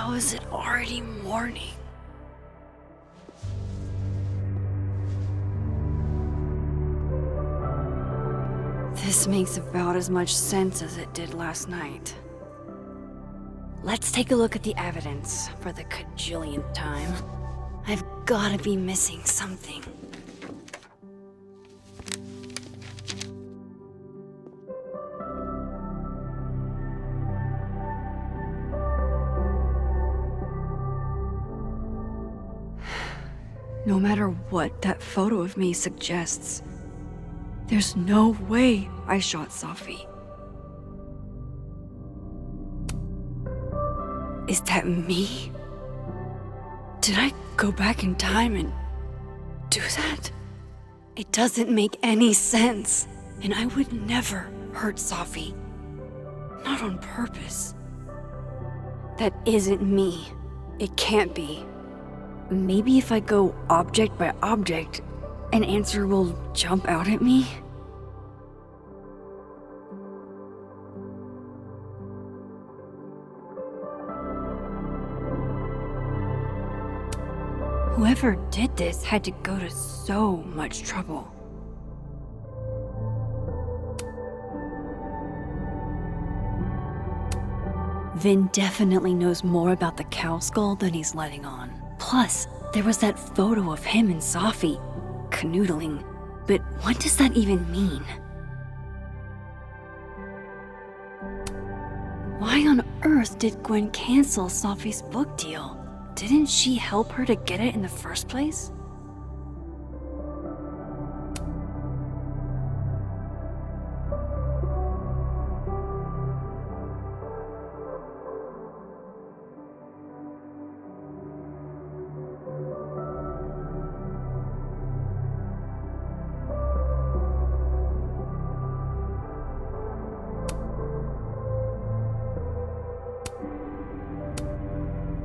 How is it already morning? This makes about as much sense as it did last night. Let's take a look at the evidence for the cajillionth time. I've gotta be missing something. No matter what that photo of me suggests, there's no way I shot Safi. Is that me? Did I go back in time and do that? It doesn't make any sense, and I would never hurt Safi. Not on purpose. That isn't me. It can't be. Maybe if I go object by object, an answer will jump out at me? Whoever did this had to go to so much trouble. Vin definitely knows more about the cow skull than he's letting on. Plus, there was that photo of him and Safi canoodling. But what does that even mean? Why on earth did Gwen cancel Safi's book deal? Didn't she help her to get it in the first place?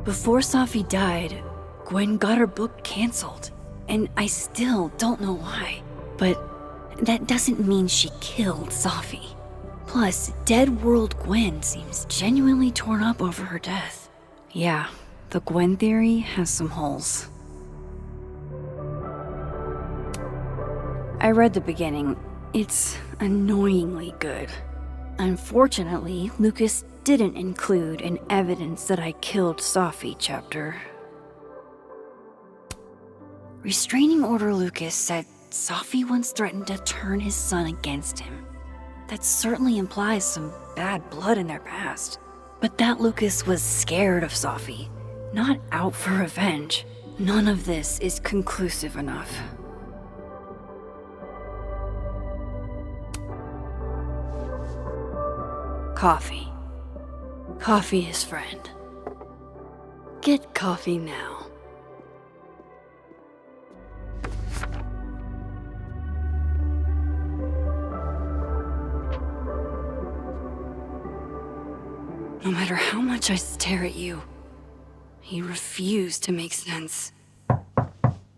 Before Safi died, Gwen got her book canceled, and I still don't know why. But that doesn't mean she killed Safi. Plus, Dead World Gwen seems genuinely torn up over her death. Yeah, the Gwen theory has some holes. I read the beginning. It's annoyingly good. Unfortunately, Lucas didn't include an evidence that I killed Safi chapter. Restraining Order Lucas said Safi once threatened to turn his son against him. That certainly implies some bad blood in their past. But that Lucas was scared of Safi, not out for revenge. None of this is conclusive enough. Coffee. Coffee is friend. Get coffee now. No matter how much I stare at you, you refuse to make sense.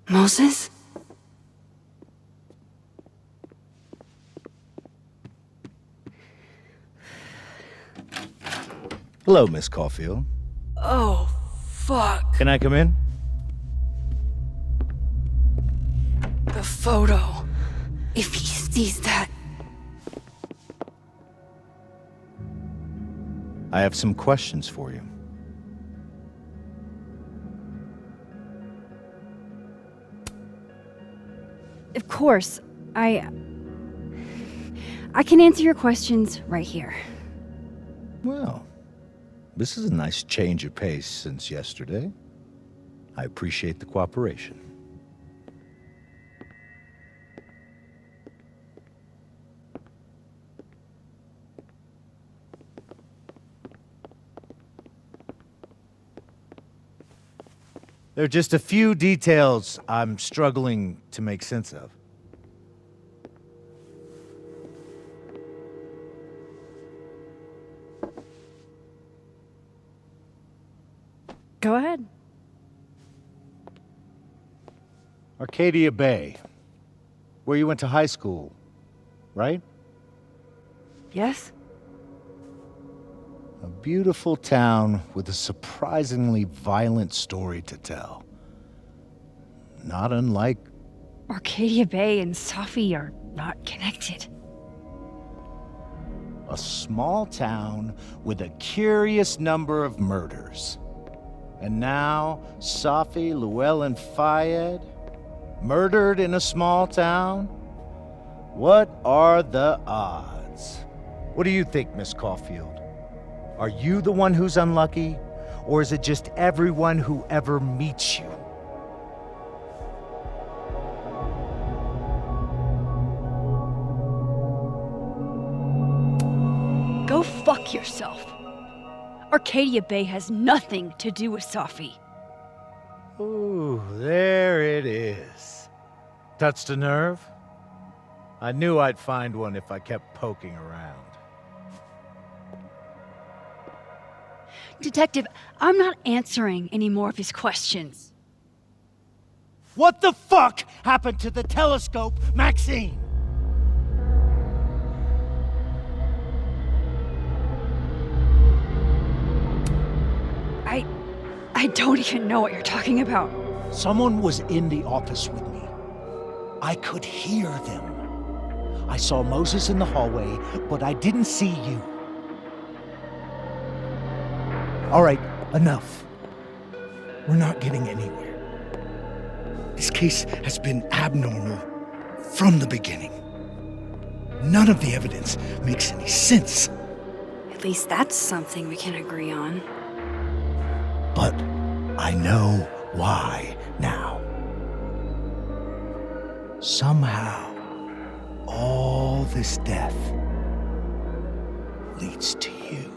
Moses? Hello, Miss Caulfield. Oh, fuck. Can I come in? The photo. If he sees that... I have some questions for you. Of course, I can answer your questions right here. Well, this is a nice change of pace since yesterday. I appreciate the cooperation. There are just a few details I'm struggling to make sense of. Go ahead. Arcadia Bay, where you went to high school, right? Yes? A beautiful town with a surprisingly violent story to tell. Not unlike... Arcadia Bay and Safi are not connected. a small town with a curious number of murders. And now, Safi, Llewellyn, and Fayed, murdered in a small town? What are the odds? What do you think, Miss Caulfield? Are you the one who's unlucky, or is it just everyone who ever meets you? Go fuck yourself. Arcadia Bay has nothing to do with Safi. Ooh, there it is. Touched a nerve? I knew I'd find one if I kept poking around. Detective, I'm not answering any more of his questions. What the fuck happened to the telescope, Maxine? I don't even know what you're talking about. Someone was in the office with me. I could hear them. I saw Moses in the hallway, but I didn't see you. All right, enough. We're not getting anywhere. This case has been abnormal from the beginning. None of the evidence makes any sense. At least that's something we can agree on. But I know why now. Somehow, all this death leads to you.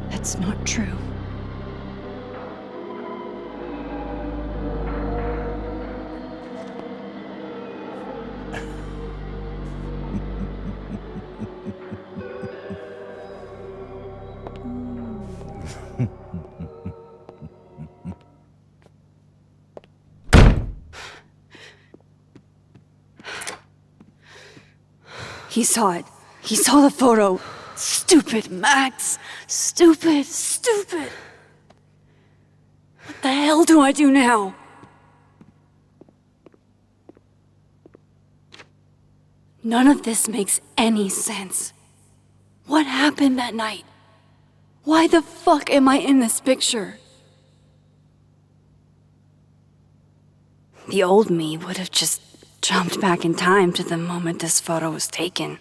That's not true. He saw it. He saw the photo. Stupid Max. Stupid, stupid. What the hell do I do now? None of this makes any sense. What happened that night? Why the fuck am I in this picture? The old me would have just jumped back in time to the moment this photo was taken.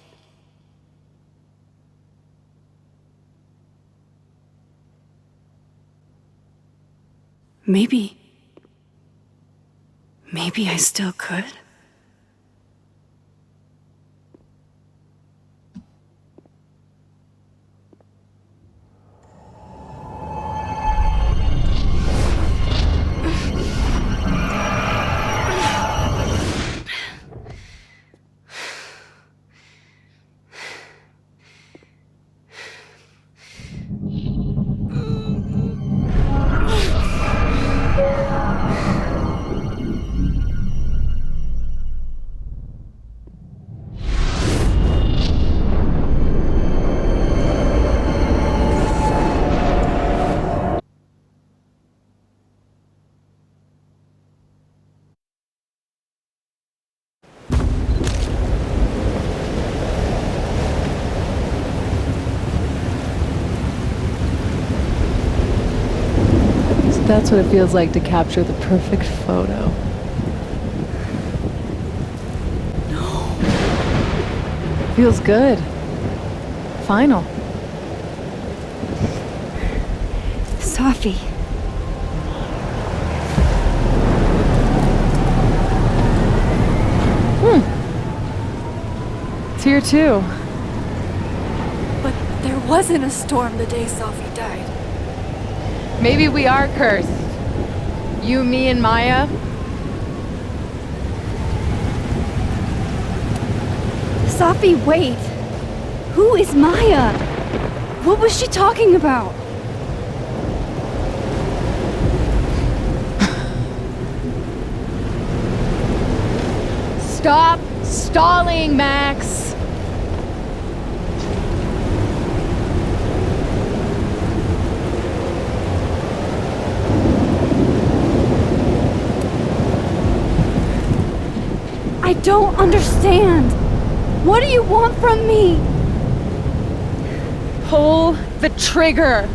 Maybe I still could. That's what it feels like to capture the perfect photo. No. Feels good. Final. Safi. It's here too. But there wasn't a storm the day Safi died. Maybe we are cursed. You, me, and Maya. Safi, wait. Who is Maya? What was she talking about? Stop stalling, Max. don't understand. What do you want from me? Pull the trigger.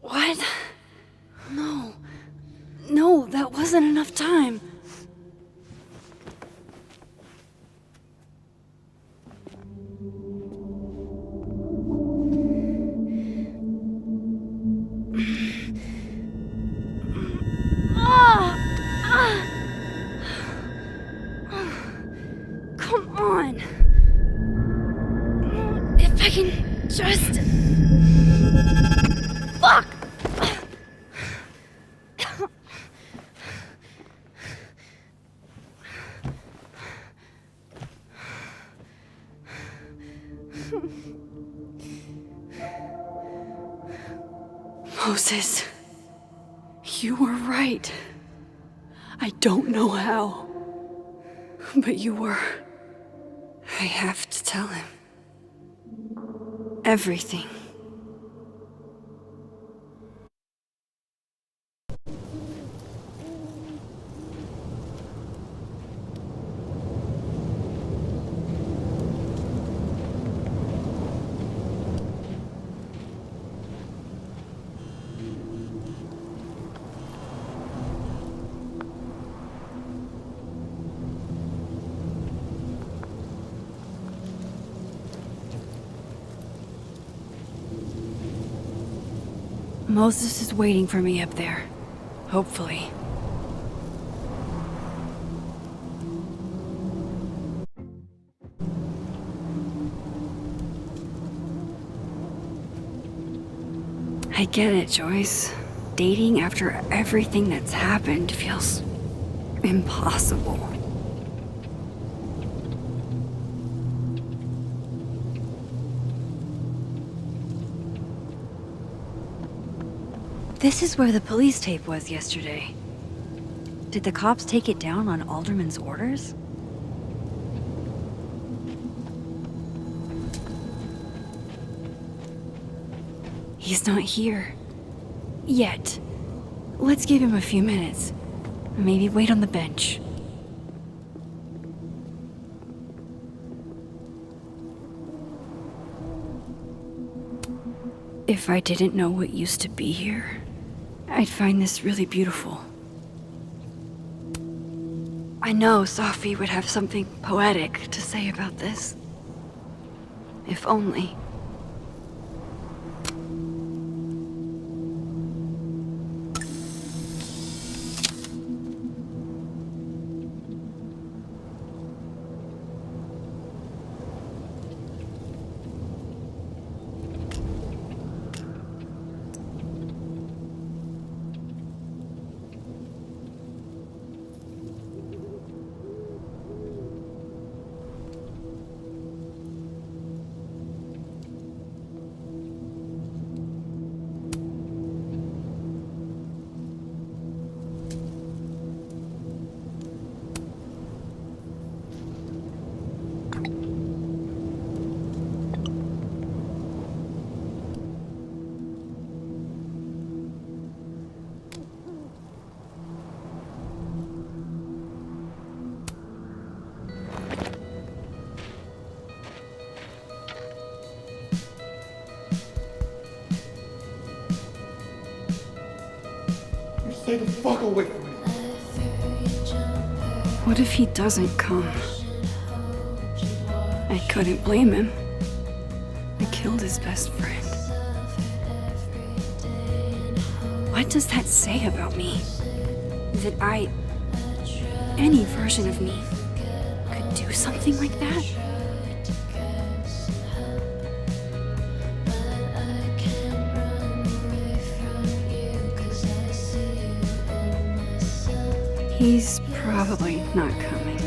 What? No. No, that wasn't enough time. Come on. If I can just... Fuck! Moses, you were right. I don't know how, but you were. I have to tell him. Everything. Moses is waiting for me up there. Hopefully. I get it, Joyce. Dating after everything that's happened feels impossible. This is where the police tape was yesterday. Did the cops take it down on Alderman's orders? He's not here. Yet. Let's give him a few minutes. Maybe wait on the bench. If I didn't know what used to be here, I'd find this really beautiful. I know Safi would have something poetic to say about this. If only. Stay the fuck away from me. What if he doesn't come? I couldn't blame him. I killed his best friend. What does that say about me? That any version of me, could do something like that? He's probably not coming.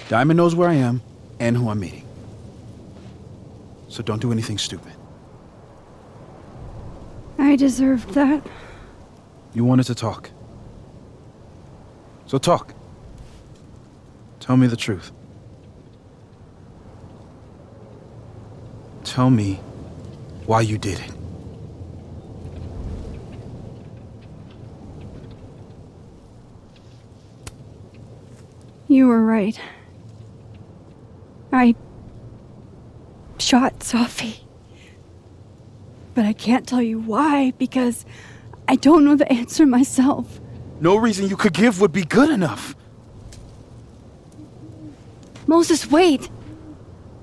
Diamond knows where I am and who I'm meeting. So don't do anything stupid. I deserved that. You wanted to talk. So talk. Tell me the truth. Tell me why you did it. You were right. I shot Safi. But I can't tell you why, because I don't know the answer myself. No reason you could give would be good enough. Moses, wait!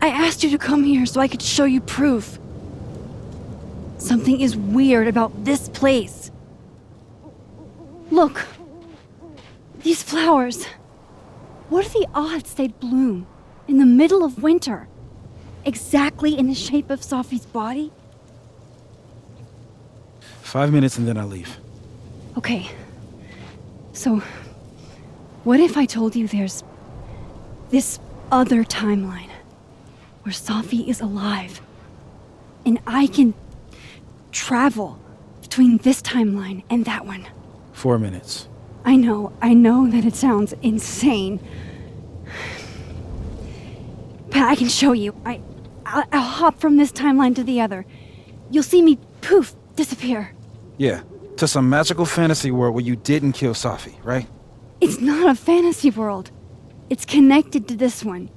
I asked you to come here so I could show you proof. Something is weird about this place. Look. These flowers. What are the odds they'd bloom in the middle of winter? Exactly in the shape of Safi's body? 5 minutes and then I leave. Okay. So, what if I told you there's this other timeline where Safi is alive and I can travel between this timeline and that one? 4 minutes. I know that it sounds insane. But I can show you. I'll hop from this timeline to the other. You'll see me, poof, disappear. Yeah, to some magical fantasy world where you didn't kill Safi, right? It's not a fantasy world. It's connected to this one.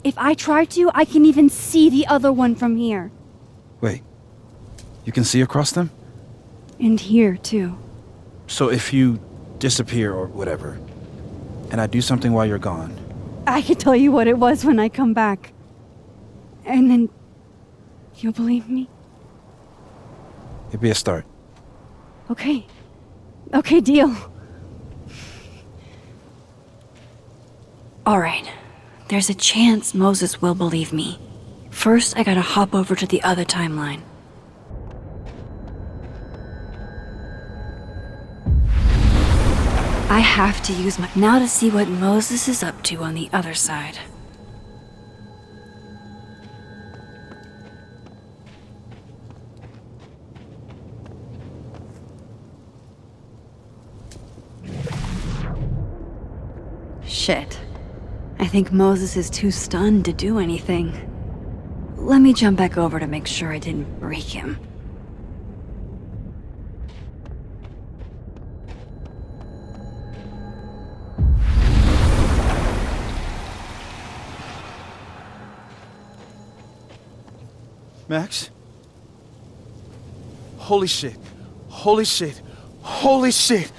If I try to, I can even see the other one from here. Wait, you can see across them? And here, too. So if you disappear or whatever, and I do something while you're gone, I can tell you what it was when I come back. And then you'll believe me? it'd be a start. Okay. Okay, deal. All right. There's a chance Moses will believe me. First, I gotta hop over to the other timeline. I have to use my now to see what Moses is up to on the other side. Shit. I think Moses is too stunned to do anything. Let me jump back over to make sure I didn't break him. Max? Holy shit. Holy shit. Holy shit!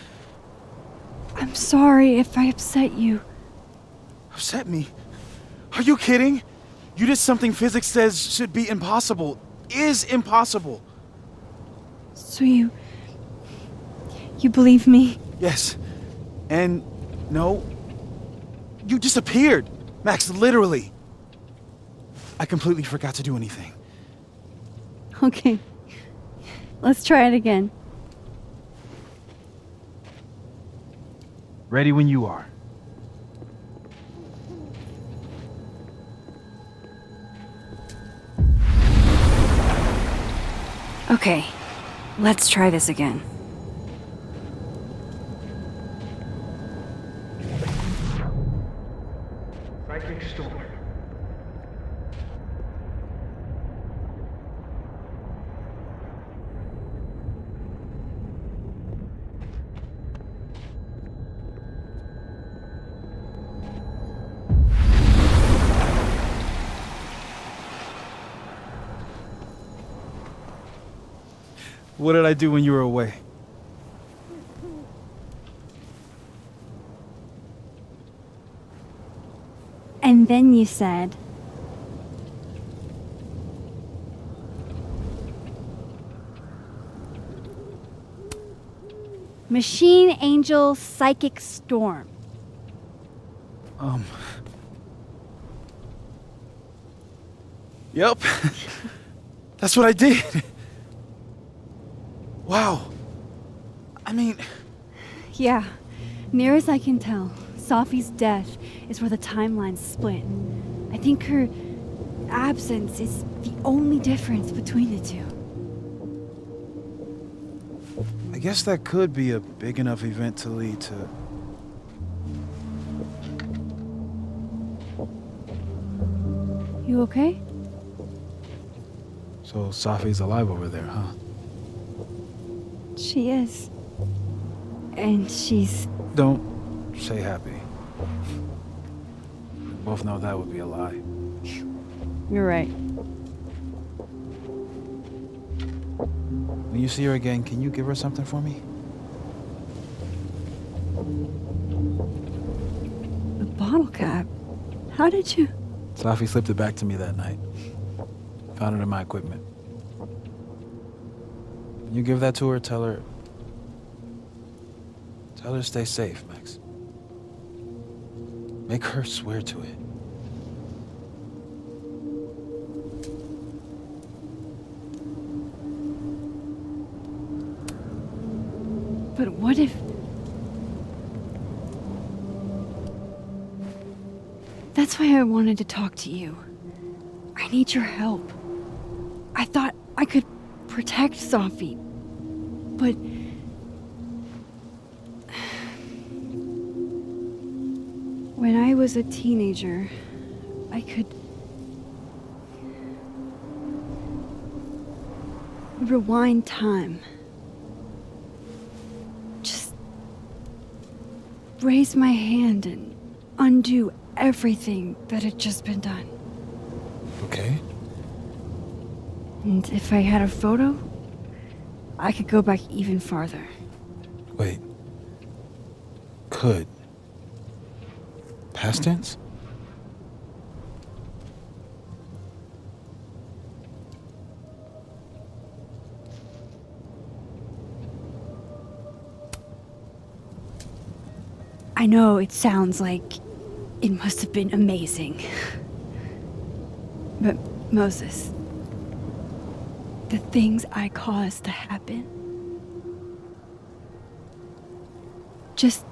I'm sorry if I upset you. Upset me? Are you kidding? You did something physics says should be impossible. Is impossible. So you believe me? Yes. And no. You disappeared. Max, literally. I completely forgot to do anything. Okay. Let's try it again. Ready when you are. Okay. Let's try this again. Psychic storm. What did I do when you were away? And then you said, Machine Angel Psychic Storm. Yep. That's what I did. Wow. I mean... Yeah, near as I can tell, Safi's death is where the timelines split. I think her absence is the only difference between the two. I guess that could be a big enough event to lead to... You okay? So Safi's alive over there, huh? She is. And she's... Don't say happy. We both know that would be a lie. You're right. When you see her again, can you give her something for me? The bottle cap? How did you... Safi slipped it back to me that night. Found it in my equipment. When you give that to her, tell her to stay safe, Max. Make her swear to it. But what if... That's why I wanted to talk to you. I need your help. I thought I could protect Safi, but... When I was a teenager, I could... rewind time. Just raise my hand and undo everything that had just been done. Okay. And if I had a photo, I could go back even farther. Wait. Could. Past tense? I know it sounds like it must have been amazing. But Moses, the things I caused to happen, just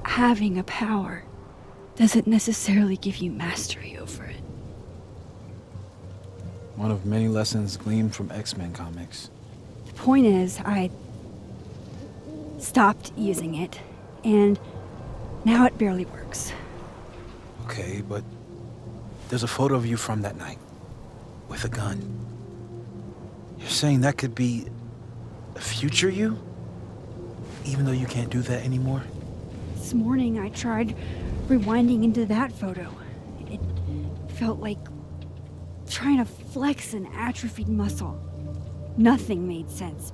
having a power doesn't necessarily give you mastery over it. One of many lessons gleaned from X-Men comics. The point is, I stopped using it, and now it barely works. Okay, but there's a photo of you from that night, with a gun. You're saying that could be a future you? Even though you can't do that anymore? This morning I tried rewinding into that photo. It felt like trying to flex an atrophied muscle. Nothing made sense.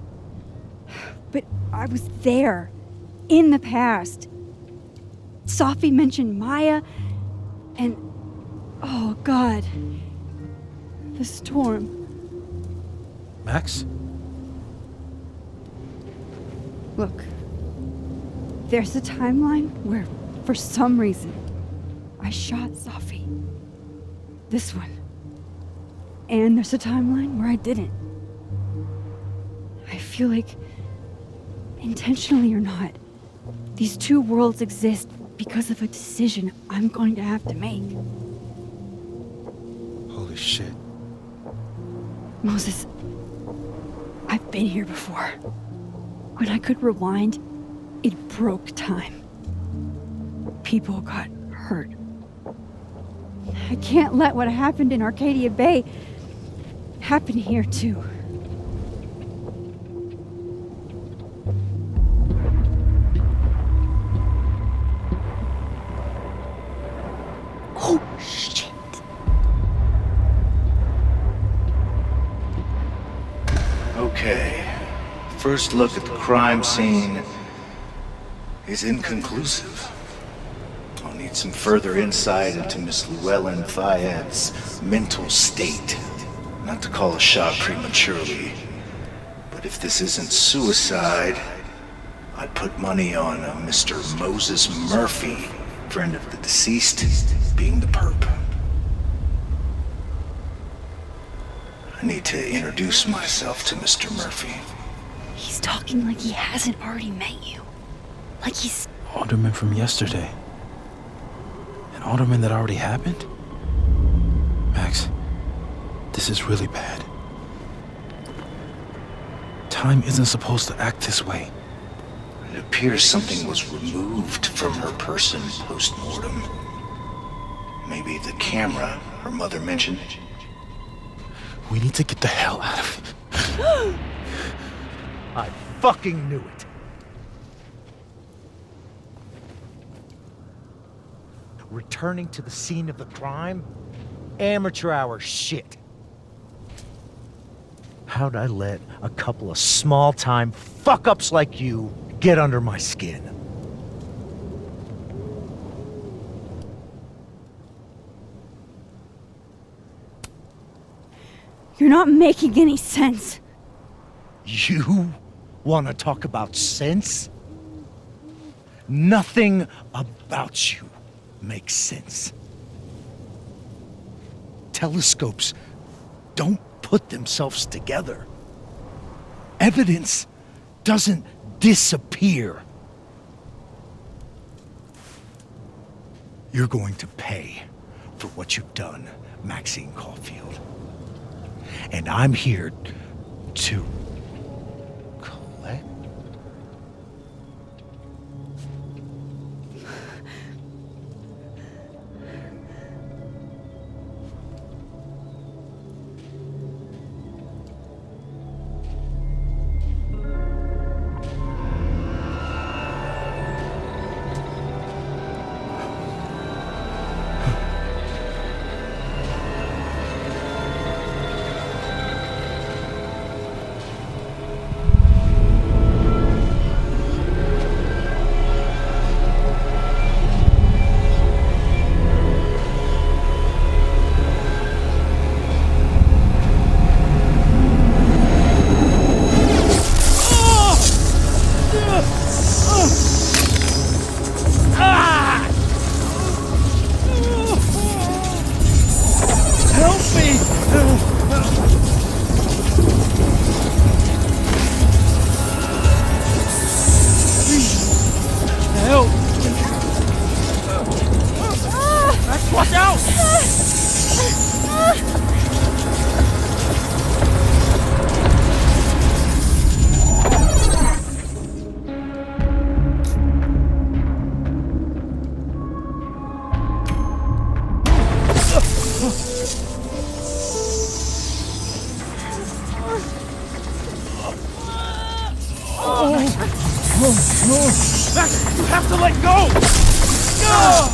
But I was there, in the past. Safi mentioned Maya, and oh God, the storm. Max? Look, there's a timeline where, for some reason, I shot Safi. This one. And there's a timeline where I didn't. I feel like, intentionally or not, these two worlds exist because of a decision I'm going to have to make. Holy shit. Moses, I've been here before. When I could rewind, it broke time. People got hurt. I can't let what happened in Arcadia Bay happen here too. Oh, shit. Okay. First look at the crime scene is inconclusive. I'll need some further insight into Miss Llewellyn Fayette's mental state. Not to call a shot prematurely, but if this isn't suicide, I'd put money on a Mr. Moses Murphy, friend of the deceased, being the perp. I need to introduce myself to Mr. Murphy. He's talking like he hasn't already met you. Like he's... Alderman from yesterday. And alderman that already happened? Max, this is really bad. Time isn't supposed to act this way. It appears something was removed from her person post-mortem. Maybe the camera her mother mentioned. We need to get the hell out of here. I fucking knew it. Returning to the scene of the crime? Amateur hour shit. How'd I let a couple of small-time fuck-ups like you get under my skin? You're not making any sense. You want to talk about sense? Nothing about you makes sense. Telescopes don't put themselves together. Evidence doesn't disappear. You're going to pay for what you've done, Maxine Caulfield. And I'm here to collect. Max, you have to let go! No!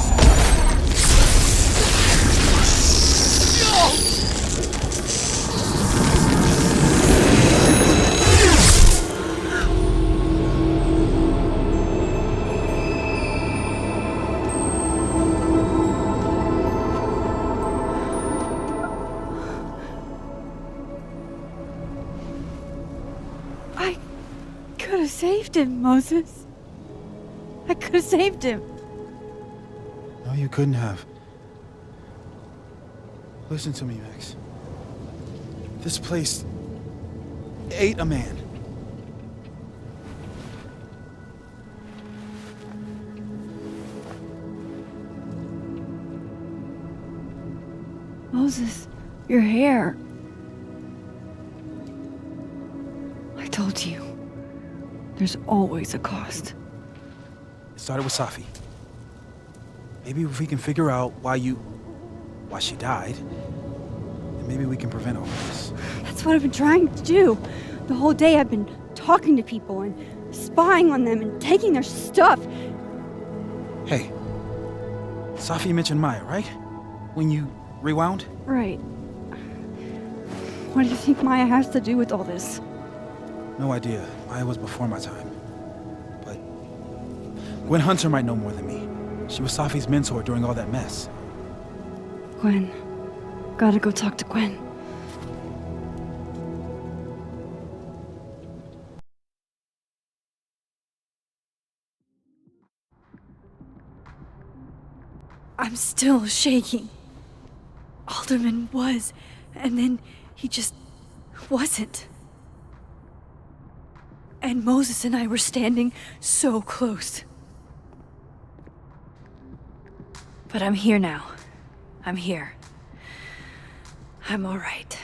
I could have saved him, Moses. I could have saved him. No, you couldn't have. Listen to me, Max. This place ate a man. Moses, your hair. I told you. There's always a cost. It started with Safi. Maybe if we can figure out why she died, then maybe we can prevent all of this. That's what I've been trying to do. The whole day I've been talking to people and spying on them and taking their stuff. Hey, Safi mentioned Maya, right? When you rewound? Right. What do you think Maya has to do with all this? No idea. Maya was before my time. But Gwen Hunter might know more than me. She was Safi's mentor during all that mess. Gwen. Gotta go talk to Gwen. I'm still shaking. Alderman was, and then he just wasn't. And Moses and I were standing so close. But I'm here now. I'm here. I'm all right.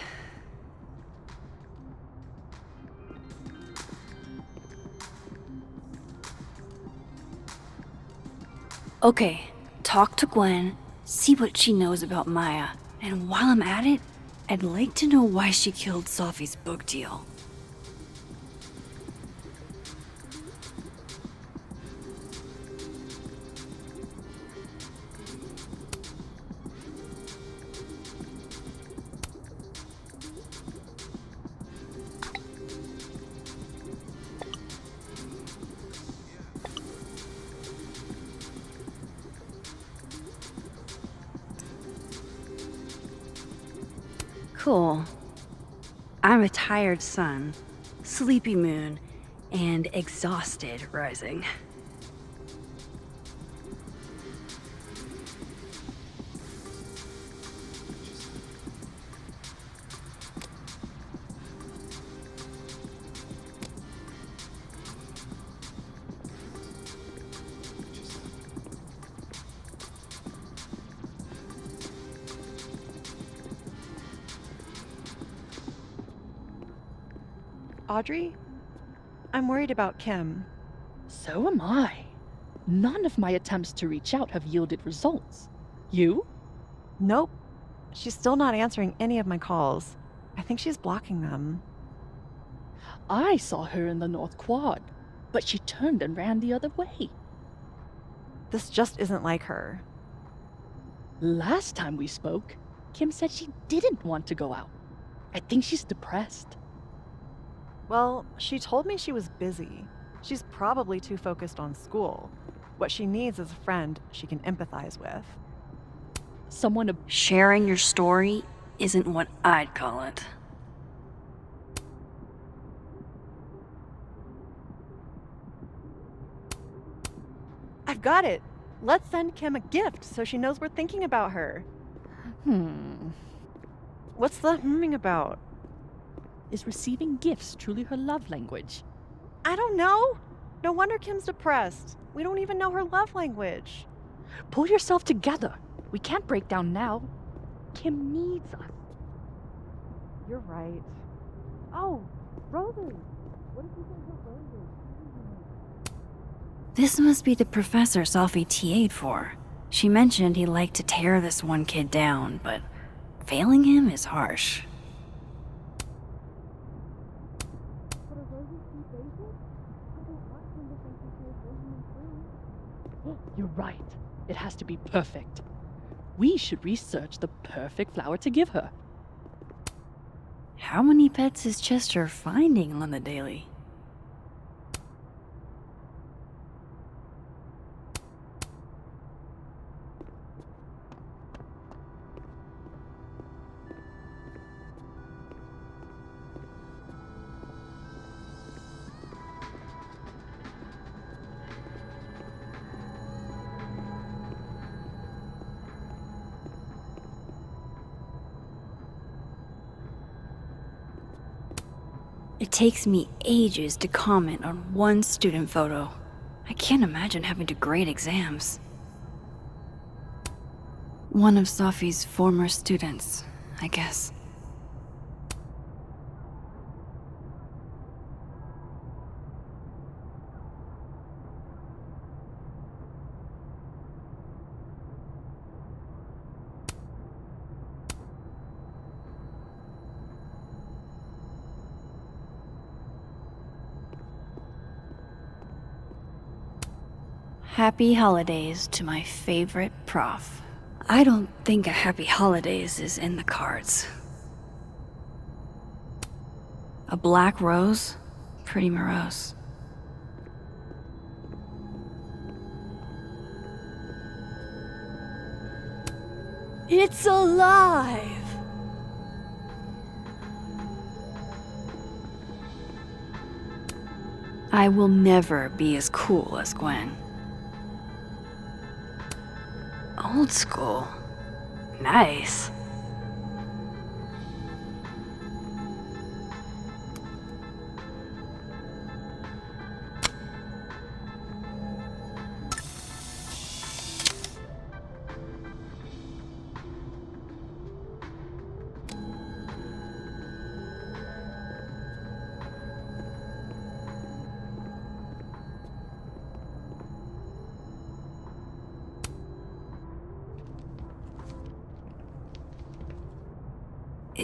Okay, talk to Gwen, see what she knows about Maya, and while I'm at it, I'd like to know why she killed Safi's book deal. Cool. I'm a tired sun, sleepy moon, and exhausted rising. Audrey? I'm worried about Kim. So am I. None of my attempts to reach out have yielded results. You? Nope. She's still not answering any of my calls. I think she's blocking them. I saw her in the North Quad, but she turned and ran the other way. This just isn't like her. Last time we spoke, Kim said she didn't want to go out. I think she's depressed. Well, she told me she was busy. She's probably too focused on school. What she needs is a friend she can empathize with. Someone Sharing your story isn't what I'd call it. I've got it! Let's send Kim a gift so she knows we're thinking about her. What's the humming about? Is receiving gifts truly her love language? I don't know. No wonder Kim's depressed. We don't even know her love language. Pull yourself together. We can't break down now. Kim needs us. You're right. Oh, roses. What if we can get roses? This must be the professor Safi TA'd for. She mentioned he liked to tear this one kid down, but failing him is harsh. You're right. It has to be perfect. We should research the perfect flower to give her. How many pets is Chester finding on the daily? It takes me ages to comment on one student photo. I can't imagine having to grade exams. One of Safi's former students, I guess. Happy holidays to my favorite prof. I don't think a happy holidays is in the cards. A black rose? Pretty morose. It's alive! I will never be as cool as Gwen. Old school. Nice.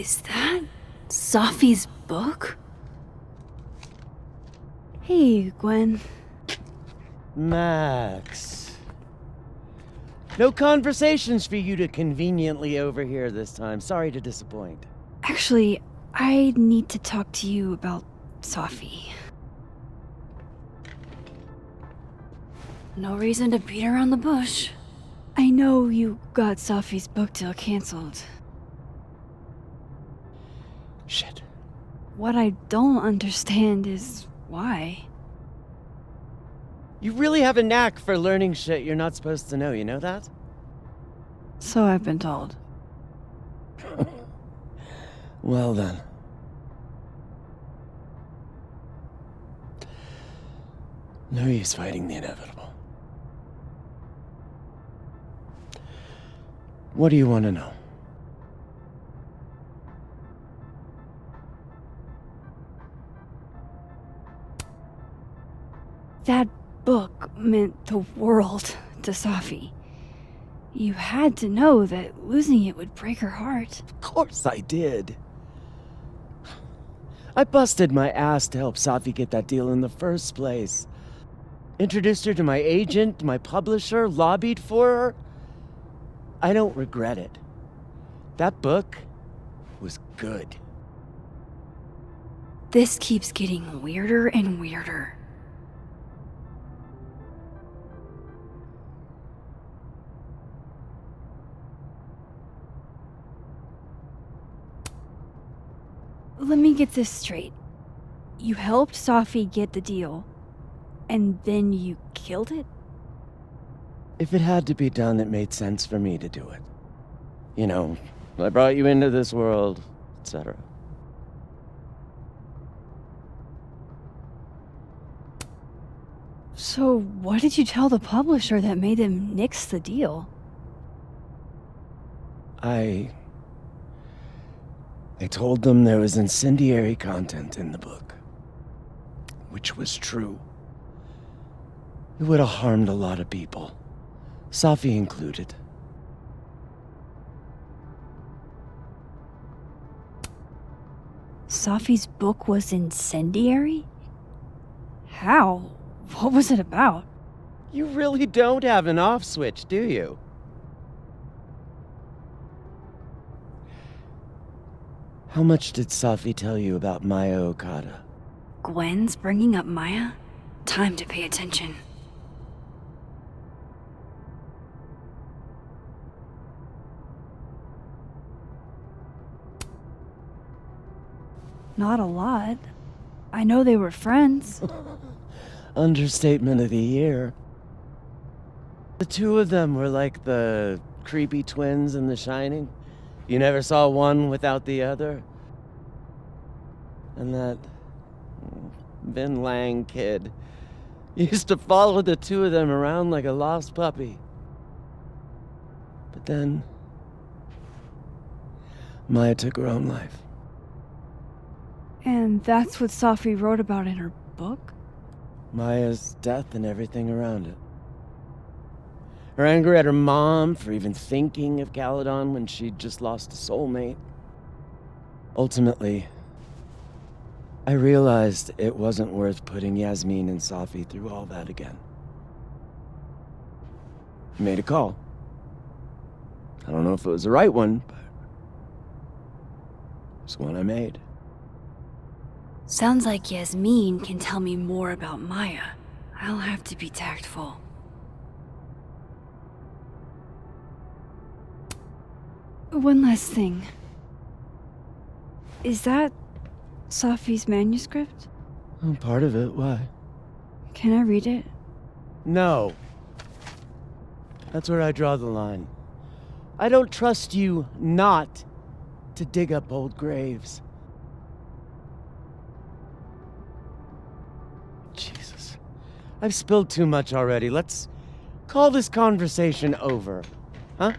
Is that Safi's book? Hey, Gwen. Max. No conversations for you to conveniently overhear this time. Sorry to disappoint. Actually, I need to talk to you about Safi. No reason to beat around the bush. I know you got Safi's book deal canceled. Shit. What I don't understand is why. You really have a knack for learning shit you're not supposed to know, you know that? So I've been told. Well then. No use fighting the inevitable. What do you want to know? That book meant the world to Safi. You had to know that losing it would break her heart. Of course I did. I busted my ass to help Safi get that deal in the first place. Introduced her to my agent, my publisher, lobbied for her. I don't regret it. That book was good. This keeps getting weirder and weirder. Let me get this straight. You helped Safi get the deal, and then you killed it? If it had to be done, it made sense for me to do it. You know, I brought you into this world, etc. So what did you tell the publisher that made them nix the deal? I told them there was incendiary content in the book, which was true. It would have harmed a lot of people, Safi included. Safi's book was incendiary? How? What was it about? You really don't have an off switch, do you? How much did Safi tell you about Maya Okada? Gwen's bringing up Maya? Time to pay attention. Not a lot. I know they were friends. Understatement of the year. The two of them were like the creepy twins in The Shining. You never saw one without the other. And that Vin Lang kid used to follow the two of them around like a lost puppy. But then Maya took her own life. And that's what Safi wrote about in her book? Maya's death and everything around it. Her anger at her mom for even thinking of Caledon when she'd just lost a soulmate. Ultimately, I realized it wasn't worth putting Yasmin and Safi through all that again. I made a call. I don't know if it was the right one, but it's one I made. Sounds like Yasmin can tell me more about Maya. I'll have to be tactful. One last thing. Is that Safi's manuscript? Oh, part of it, why? Can I read it? No. That's where I draw the line. I don't trust you not to dig up old graves. Jesus. I've spilled too much already. Let's call this conversation over. Huh?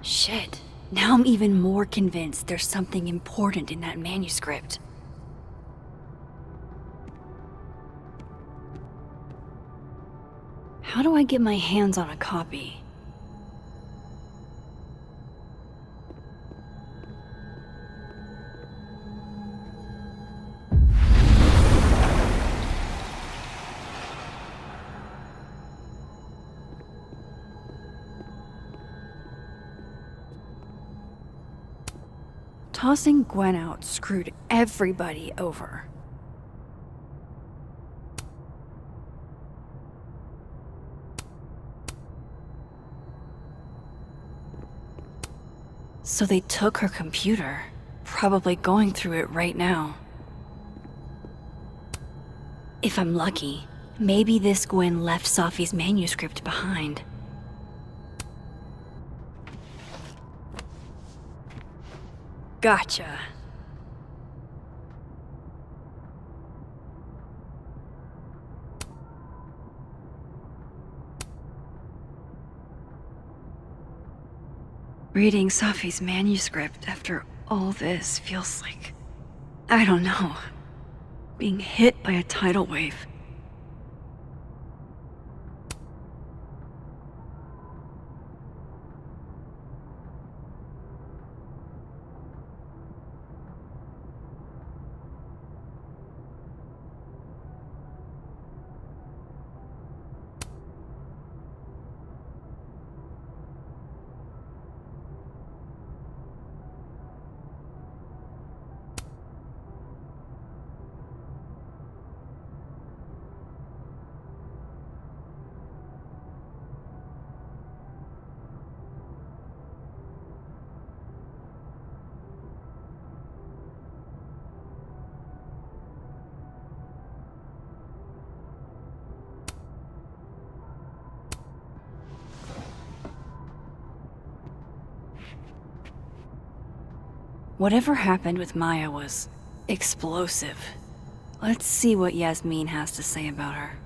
Shit. Now I'm even more convinced there's something important in that manuscript. How do I get my hands on a copy? Tossing Gwen out screwed everybody over. So they took her computer, probably going through it right now. If I'm lucky, maybe this Gwen left Safi's manuscript behind. Gotcha. Reading Safi's manuscript after all this feels like, I don't know, being hit by a tidal wave. Whatever happened with Maya was explosive. Let's see what Yasmin has to say about her.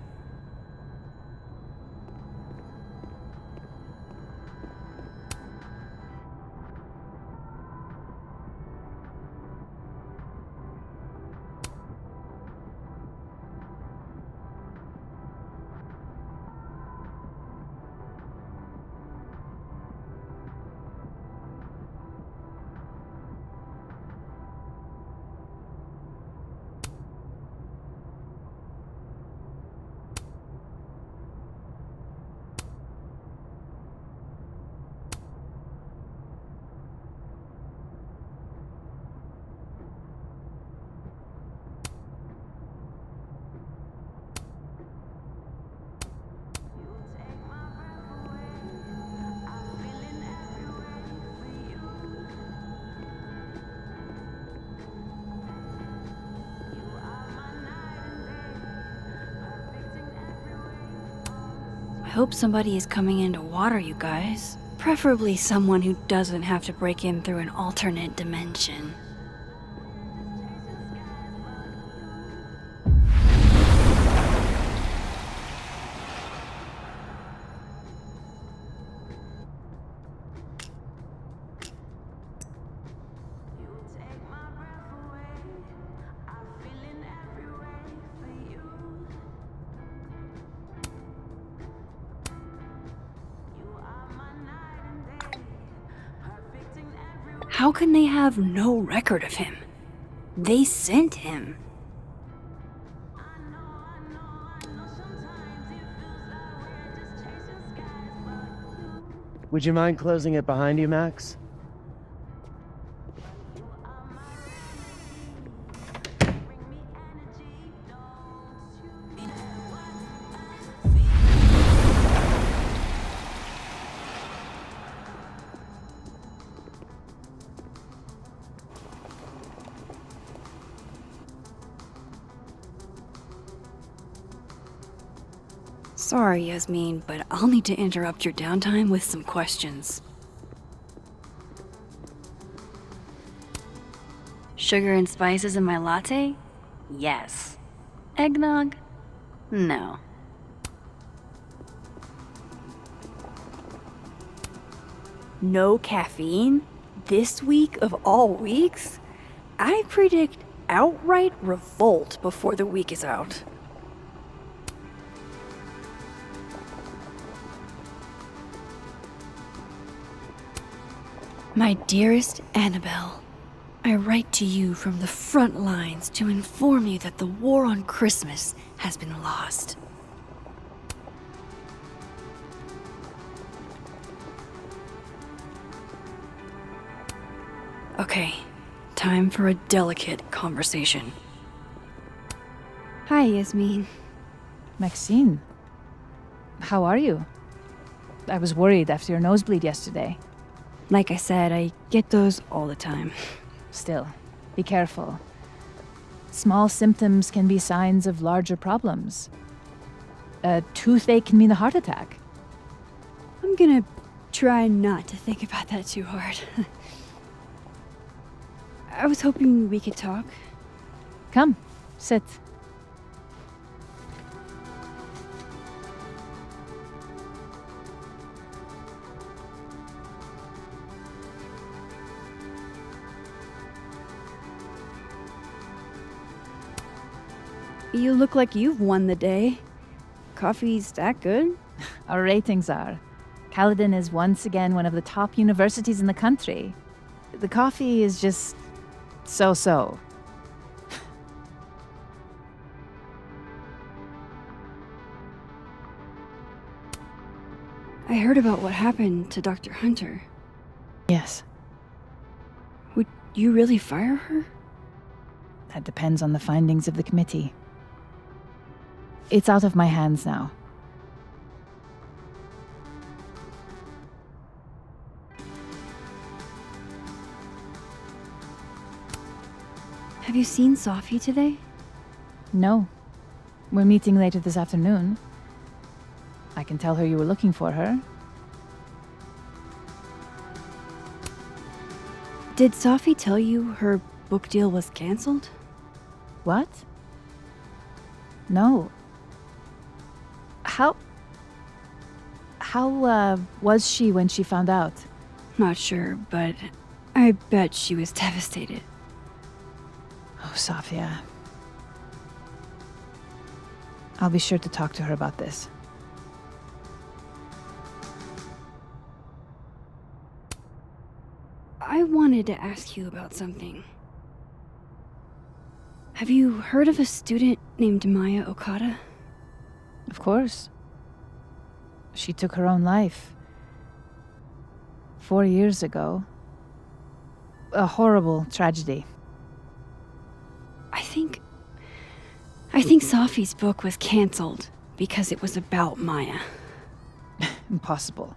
I hope somebody is coming in to water you guys. Preferably someone who doesn't have to break in through an alternate dimension. How can they have no record of him? They sent him. Would you mind closing it behind you, Max? Sorry, Yasmin, but I'll need to interrupt your downtime with some questions. Sugar and spices in my latte? Yes. Eggnog? No. No caffeine? This week of all weeks? I predict outright revolt before the week is out. My dearest Annabelle, I write to you from the front lines to inform you that the war on Christmas has been lost. Okay, time for a delicate conversation. Hi, Yasmin. Maxine, how are you? I was worried after your nosebleed yesterday. Like I said, I get those all the time. Still, be careful. Small symptoms can be signs of larger problems. A toothache can mean a heart attack. I'm gonna try not to think about that too hard. I was hoping we could talk. Come, sit. You look like you've won the day. Coffee's that good? Our ratings are. Caledon is once again one of the top universities in the country. The coffee is just so-so. I heard about what happened to Dr. Hunter. Yes, Would you really fire her? that depends on the findings of the committee. It's out of my hands now. Have you seen Safi today? No. We're meeting later this afternoon. I can tell her you were looking for her. Did Safi tell you her book deal was canceled? What? No. How was she when she found out? Not sure, but I bet she was devastated. Oh, Safia. I'll be sure to talk to her about this. I wanted to ask you about something. Have you heard of a student named Maya Okada? Of course. She took her own life. 4 years ago. A horrible tragedy. I think Safi's book was canceled because it was about Maya. Impossible.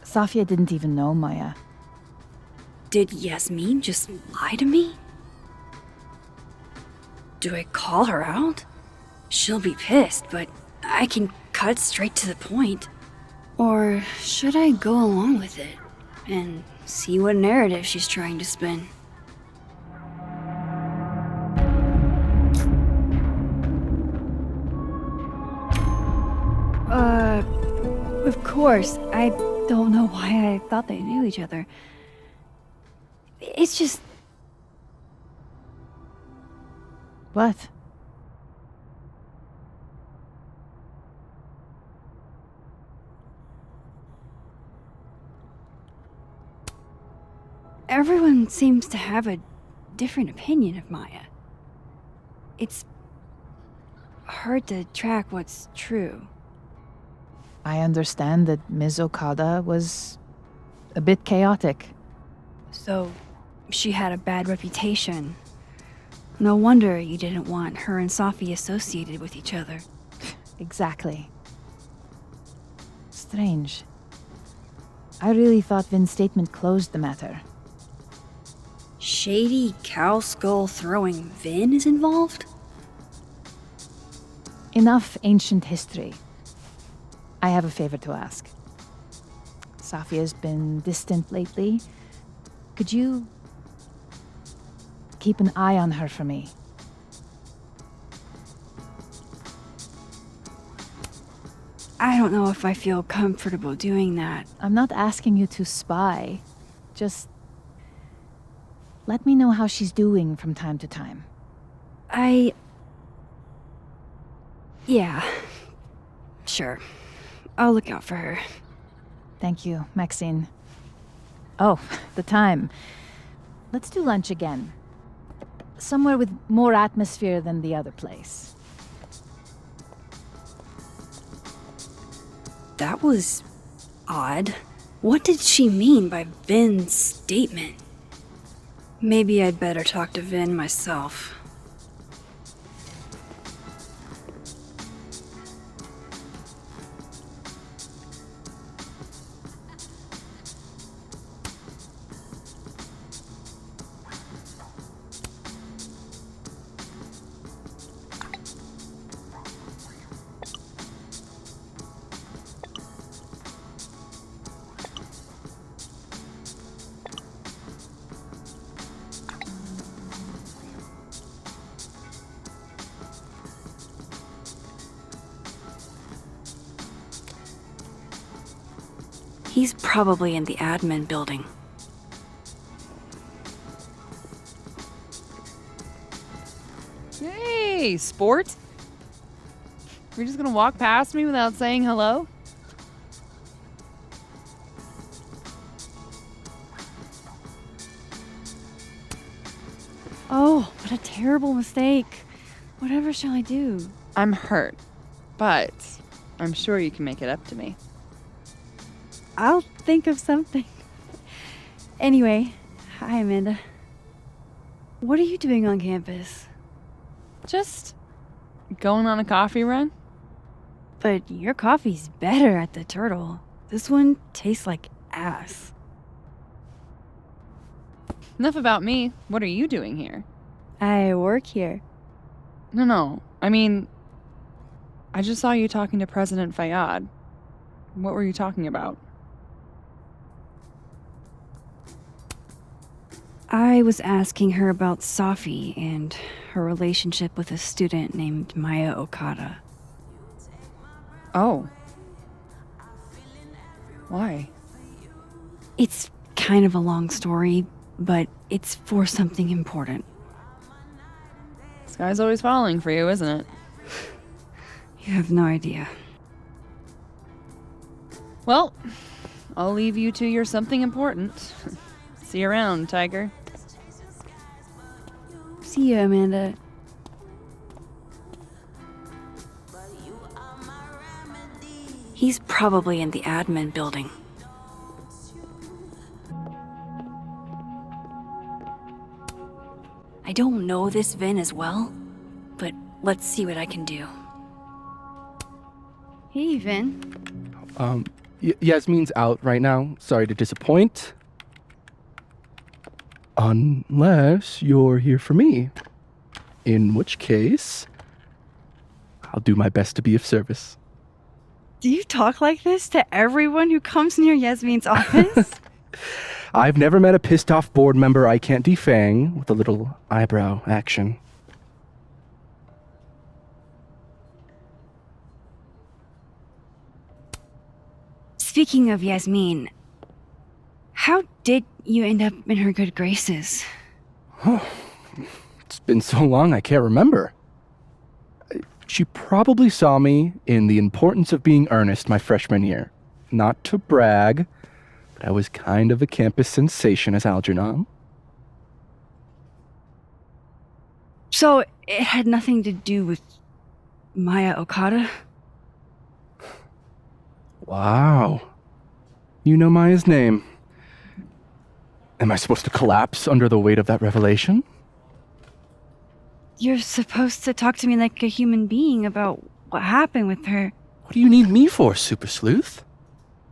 Safia didn't even know Maya. Did Yasmin just lie to me? Do I call her out? She'll be pissed, but I can cut straight to the point. Or should I go along with it and see what narrative she's trying to spin? Of course. I don't know why I thought they knew each other. It's just... What? Everyone seems to have a different opinion of Maya. It's hard to track what's true. I understand that Ms. Okada was a bit chaotic. So, she had a bad reputation. No wonder you didn't want her and Safi associated with each other. Exactly. Strange. I really thought Vin's statement closed the matter. Shady cow skull throwing Vin is involved? Enough ancient history. I have a favor to ask. Safia's been distant lately. Could you keep an eye on her for me? I don't know if I feel comfortable doing that. I'm not asking you to spy. Just let me know how she's doing from time to time. Yeah. Sure. I'll look out for her. Thank you, Maxine. Oh, the time. Let's do lunch again. Somewhere with more atmosphere than the other place. That was odd. What did she mean by Vin's statement? Maybe I'd better talk to Vin myself. He's probably in the admin building. Hey, sport. You're just gonna walk past me without saying hello? Oh, what a terrible mistake. Whatever shall I do? I'm hurt, but I'm sure you can make it up to me. I'll think of something. Anyway, hi Amanda. What are you doing on campus? Just going on a coffee run? But your coffee's better at the Turtle. This one tastes like ass. Enough about me. What are you doing here? I work here. No. I mean, I just saw you talking to President Fayyad. What were you talking about? I was asking her about Safi and her relationship with a student named Maya Okada. Oh. Why? It's kind of a long story, but it's for something important. This guy's always falling for you, isn't it? You have no idea. Well, I'll leave you to your something important. See you around, Tiger. See you, Amanda. He's probably in the admin building. I don't know this Vin as well, but let's see what I can do. Hey, Vin. Yasmin's out right now. Sorry to disappoint. Unless you're here for me. In which case, I'll do my best to be of service. Do you talk like this to everyone who comes near Yasmin's office? I've never met a pissed off board member I can't defang with a little eyebrow action. Speaking of Yasmin, how did you end up in her good graces? It's been so long I can't remember. She probably saw me in The Importance of Being Earnest my freshman year. Not to brag, but I was kind of a campus sensation as Algernon. So it had nothing to do with Maya Okada? Wow. You know Maya's name. Am I supposed to collapse under the weight of that revelation? You're supposed to talk to me like a human being about what happened with her. What do you need me for, Super Sleuth?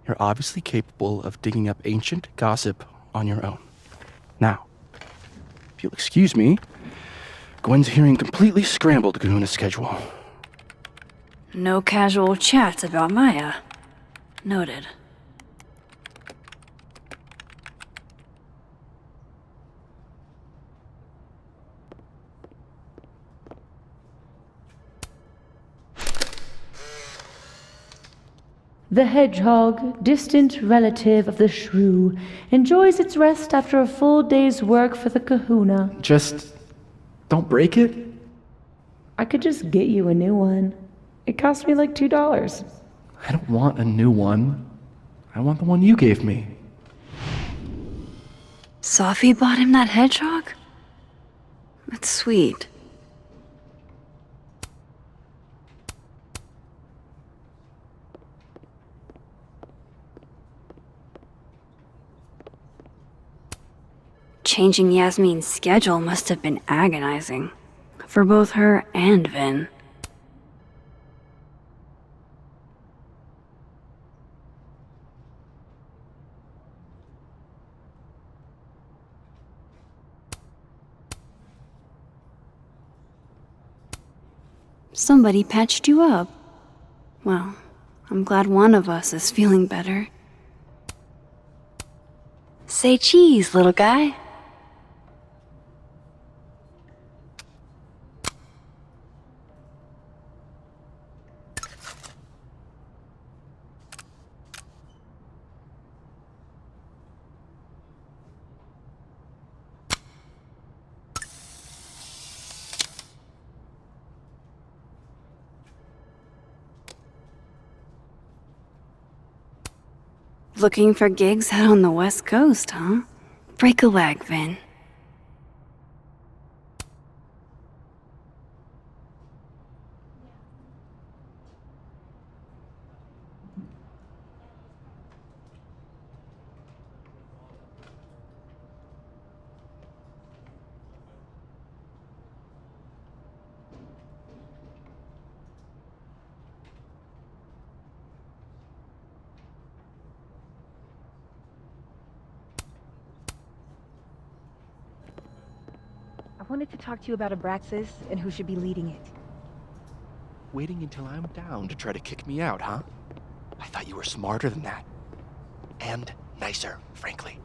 You're obviously capable of digging up ancient gossip on your own. Now, if you'll excuse me, Gwen's hearing completely scrambled Kahuna schedule. No casual chats about Maya. Noted. The hedgehog, distant relative of the shrew, enjoys its rest after a full day's work for the kahuna. Just don't break it? I could just get you a new one. It cost me like $2. I don't want a new one. I want the one you gave me. Safi bought him that hedgehog? That's sweet. Changing Yasmin's schedule must have been agonizing. For both her and Vin. Somebody patched you up. Well, I'm glad one of us is feeling better. Say cheese, little guy. Looking for gigs out on the West Coast, huh? Break a leg, Vin. I wanted to talk to you about Abraxas and who should be leading it. Waiting until I'm down to try to kick me out, huh? I thought you were smarter than that. And nicer, frankly.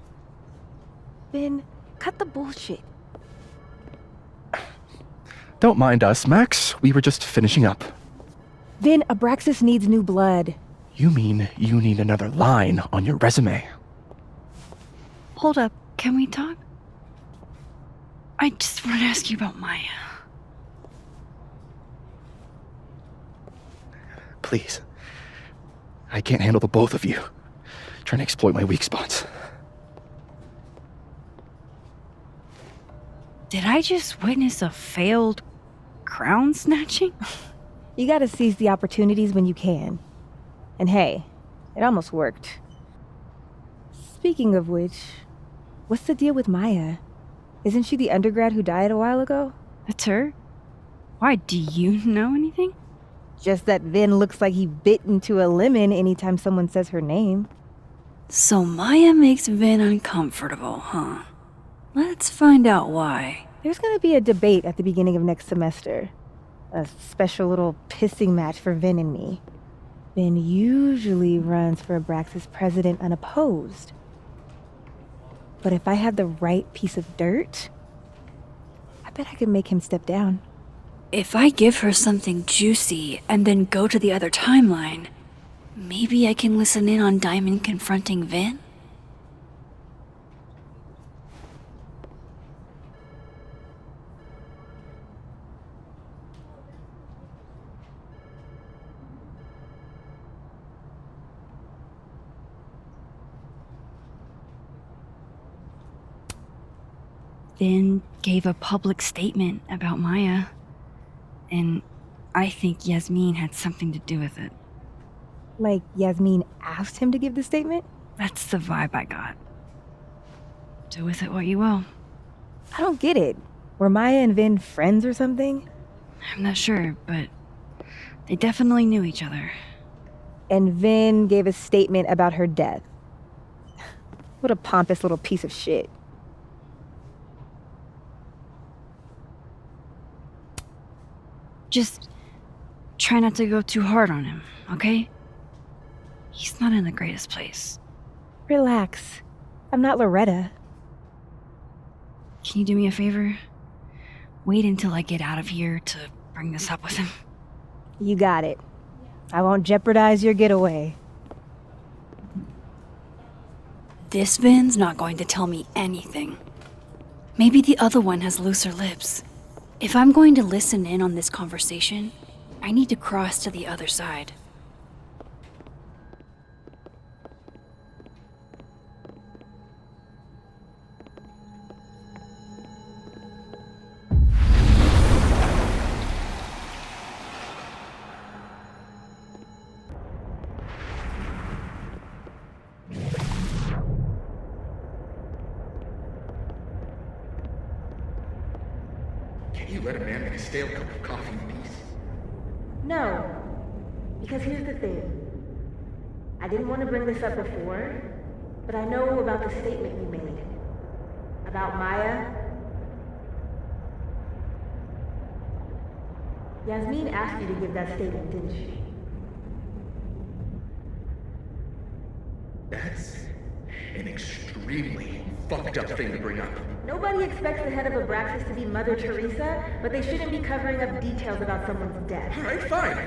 Vin, cut the bullshit. Don't mind us, Max. We were just finishing up. Vin, Abraxas needs new blood. You mean you need another line on your resume? Hold up, can we talk? I just want to ask you about Maya. Please. I can't handle the both of you. Trying to exploit my weak spots. Did I just witness a failed crown snatching? You gotta seize the opportunities when you can. And hey, it almost worked. Speaking of which, what's the deal with Maya? Isn't she the undergrad who died a while ago? That's her? Why, do you know anything? Just that Vin looks like he bit into a lemon anytime someone says her name. So Maya makes Vin uncomfortable, huh? Let's find out why. There's gonna be a debate at the beginning of next semester. A special little pissing match for Vin and me. Vin usually runs for Abraxas president unopposed. But if I had the right piece of dirt, I bet I could make him step down. If I give her something juicy and then go to the other timeline, maybe I can listen in on Diamond confronting Vin? Vin gave a public statement about Maya, and I think Yasmin had something to do with it. Like Yasmin asked him to give the statement? That's the vibe I got. Do with it what you will. I don't get it. Were Maya and Vin friends or something? I'm not sure, but they definitely knew each other. And Vin gave a statement about her death. What a pompous little piece of shit. Just try not to go too hard on him, okay? He's not in the greatest place. Relax. I'm not Loretta. Can you do me a favor? Wait until I get out of here to bring this up with him. You got it. I won't jeopardize your getaway. This Vin's not going to tell me anything. Maybe the other one has looser lips. If I'm going to listen in on this conversation, I need to cross to the other side. You let a man make a stale cup of coffee in peace? No. Because here's the thing. I didn't want to bring this up before, but I know about the statement you made. About Maya. Yasmin asked you to give that statement, didn't she? That's an extremely fucked up thing to bring up. Nobody expects the head of Abraxas to be Mother Teresa, but they shouldn't be covering up details about someone's death. All right, fine.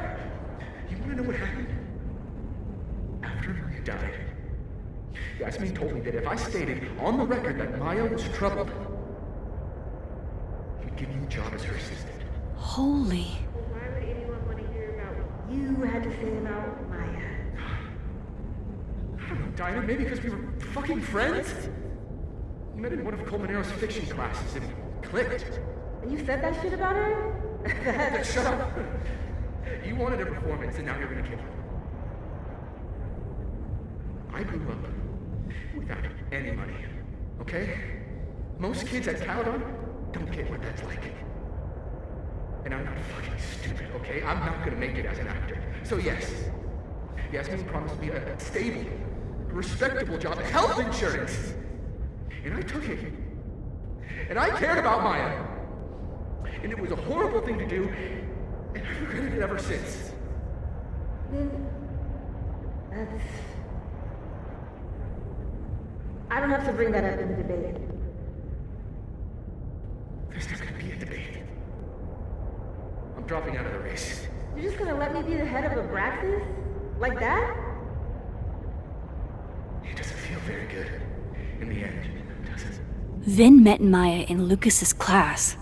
You want to know what happened? After Maya died, Yasmin told me that if I stated on the record that Maya was troubled, he'd give me the job as her assistant. Holy. Why would anyone want to hear about what you had to say about Maya? I don't know, Dinah, maybe because we were fucking friends? We met in one of Colmenaro's fiction classes and we clicked. And you said that shit about her? Shut up! You wanted a performance and now you're gonna kill her. I grew up without any money, okay? Most kids at Caledon don't get what that's like. And I'm not fucking stupid, okay? I'm not gonna make it as an actor. So yes, Yasmin promised me a stable, respectable job, health insurance. And I took it. And I cared about Maya. And it was a horrible thing to do, and I've regretted it ever since. That's... I don't have to bring that up in the debate. There's not gonna be a debate. I'm dropping out of the race. You're just gonna let me be the head of Abraxas? Like that? It doesn't feel very good in the end, does it? Vin met Maya in Lucas's class,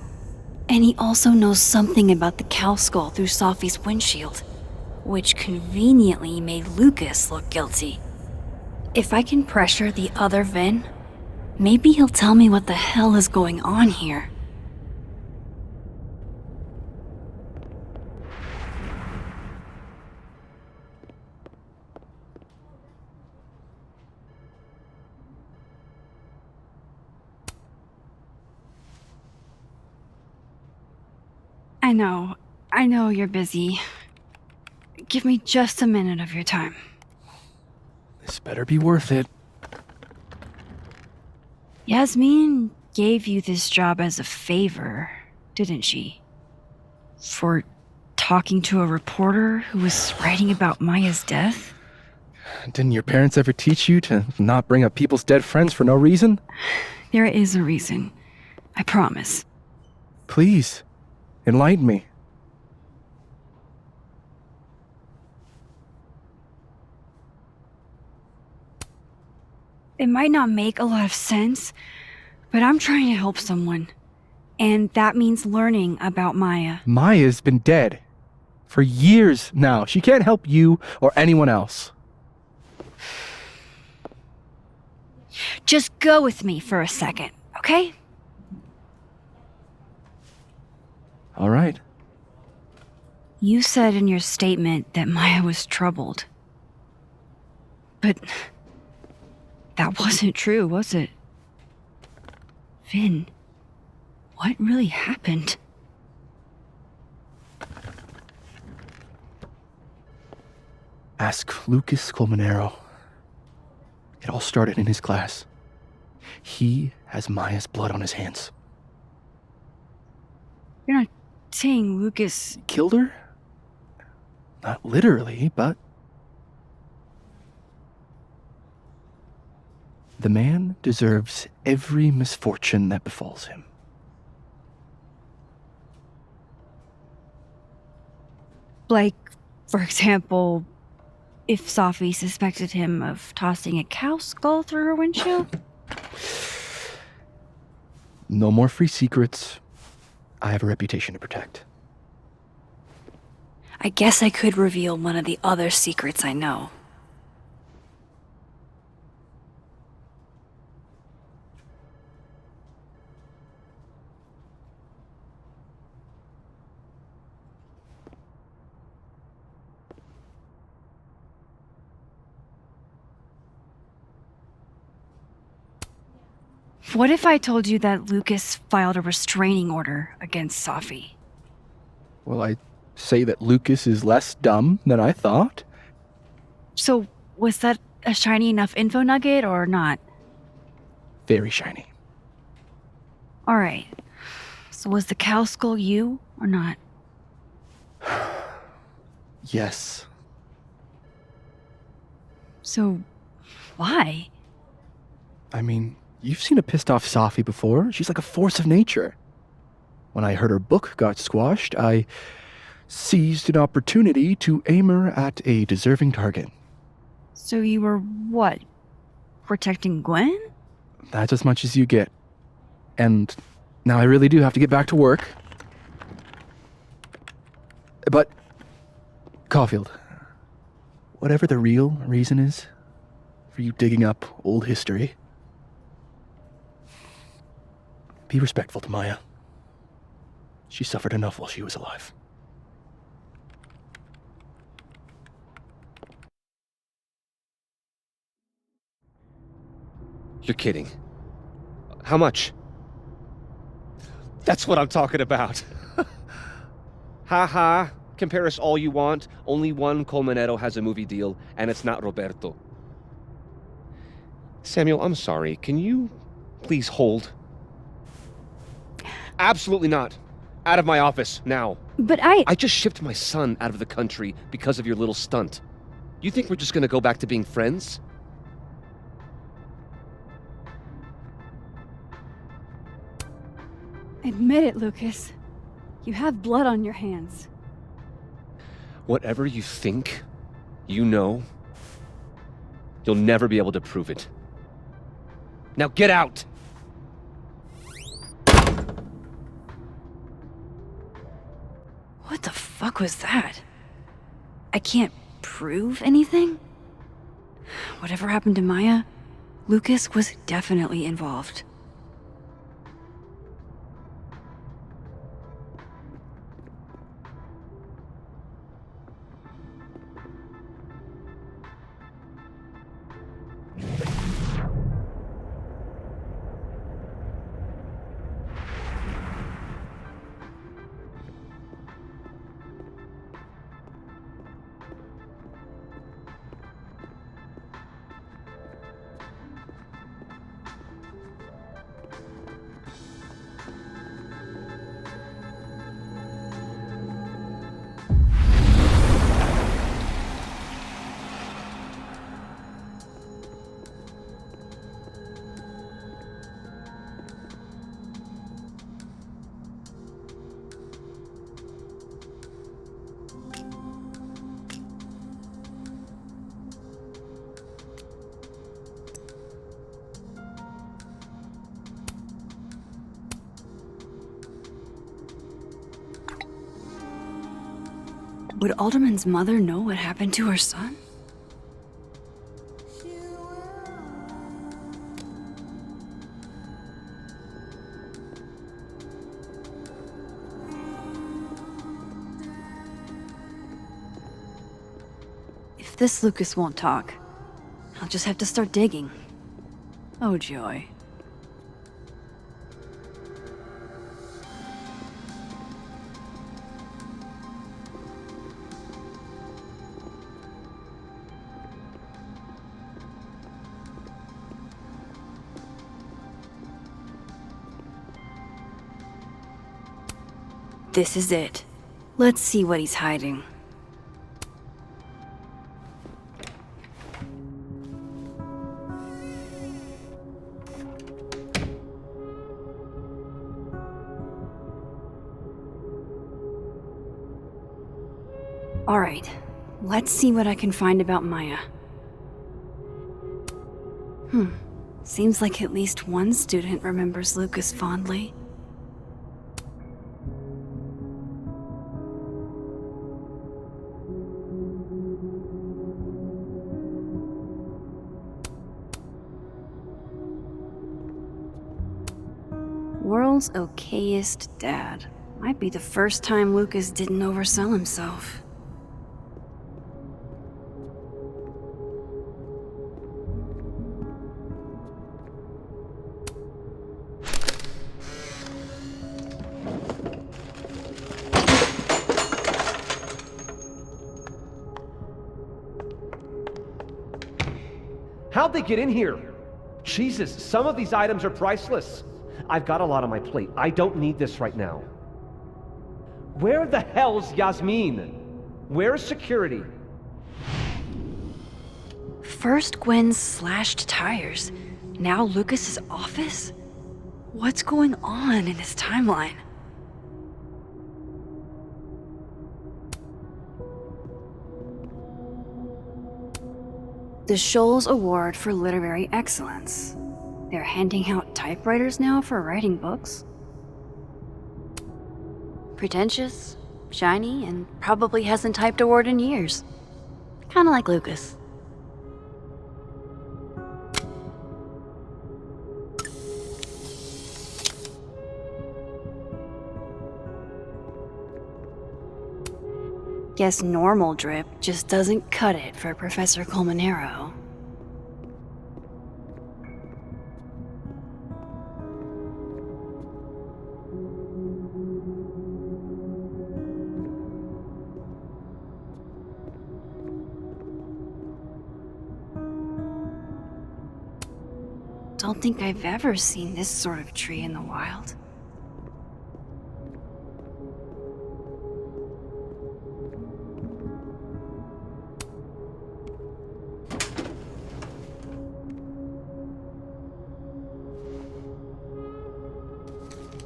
and he also knows something about the cow skull through Safi's windshield, which conveniently made Lucas look guilty. If I can pressure the other Vin, maybe he'll tell me what the hell is going on here. I know you're busy. Give me just a minute of your time. This better be worth it. Yasmin gave you this job as a favor, didn't she? For talking to a reporter who was writing about Maya's death? Didn't your parents ever teach you to not bring up people's dead friends for no reason? There is a reason. I promise. Please, enlighten me. It might not make a lot of sense, but I'm trying to help someone. And that means learning about Maya. Maya's been dead for years now. She can't help you or anyone else. Just go with me for a second, okay? All right. You said in your statement that Maya was troubled. But that wasn't true, was it? Vin, what really happened? Ask Lucas Colmenero. It all started in his class. He has Maya's blood on his hands. You're not saying Lucas Killed her? Not literally, but... The man deserves every misfortune that befalls him. Like, for example, if Safi suspected him of tossing a cow skull through her windshield? No more free secrets. I have a reputation to protect. I guess I could reveal one of the other secrets I know. What if I told you that Lucas filed a restraining order against Safi? Well, I say that Lucas is less dumb than I thought. So, was that a shiny enough info nugget or not? Very shiny. Alright. So was the cow skull you or not? Yes. So, why? I mean, you've seen a pissed off Safi before. She's like a force of nature. When I heard her book got squashed, I seized an opportunity to aim her at a deserving target. So you were what? Protecting Gwen? That's as much as you get. And now I really do have to get back to work. But, Caulfield, whatever the real reason is for you digging up old history, be respectful to Maya. She suffered enough while she was alive. You're kidding. How much? That's what I'm talking about. Ha ha. Compare us all you want. Only one Colmenero has a movie deal, and it's not Roberto. Samuel, I'm sorry. Can you please hold? Absolutely not. Out of my office, now. But I just shipped my son out of the country because of your little stunt. You think we're just gonna go back to being friends? Admit it, Lucas. You have blood on your hands. Whatever you think, you know, you'll never be able to prove it. Now get out! What the fuck was that? I can't prove anything? Whatever happened to Maya, Lucas was definitely involved. Would Alderman's mother know what happened to her son? If this Lucas won't talk, I'll just have to start digging. Oh, joy. This is it. Let's see what he's hiding. Alright, let's see what I can find about Maya. Seems like at least one student remembers Lucas fondly. World's okayest dad. Might be the first time Lucas didn't oversell himself. How'd they get in here? Jesus, some of these items are priceless. I've got a lot on my plate. I don't need this right now. Where the hell's Yasmin? Where's security? First Gwen's slashed tires, now Lucas's office? What's going on in this timeline? The Scholes Award for Literary Excellence. They're handing out typewriters now for writing books? Pretentious, shiny, and probably hasn't typed a word in years. Kinda like Lucas. Guess normal drip just doesn't cut it for Professor Colmenero. Don't think I've ever seen this sort of tree in the wild.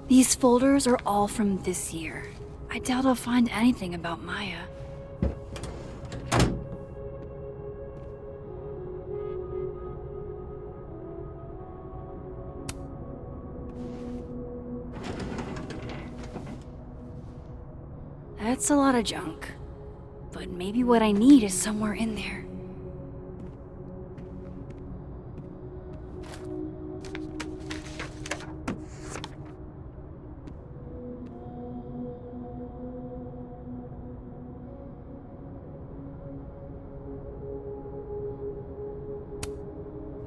These folders are all from this year. I doubt I'll find anything about Maya. That's a lot of junk, but maybe what I need is somewhere in there.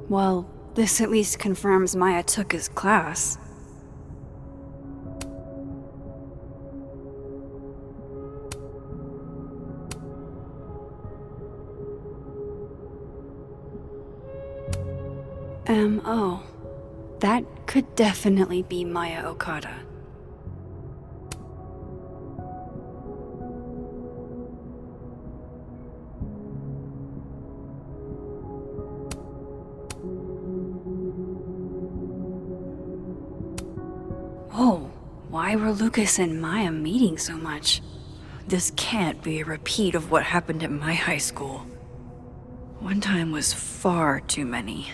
Well, this at least confirms Maya took his class. Oh. That could definitely be Maya Okada. Whoa, why were Lucas and Maya meeting so much? This can't be a repeat of what happened at my high school. One time was far too many.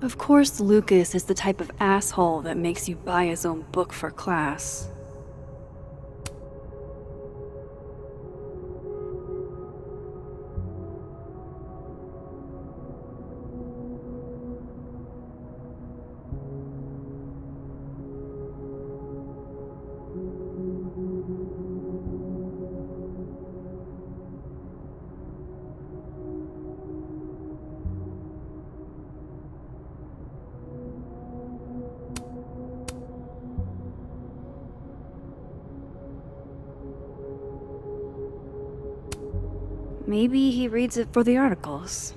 Of course, Lucas is the type of asshole that makes you buy his own book for class. Maybe he reads it for the articles.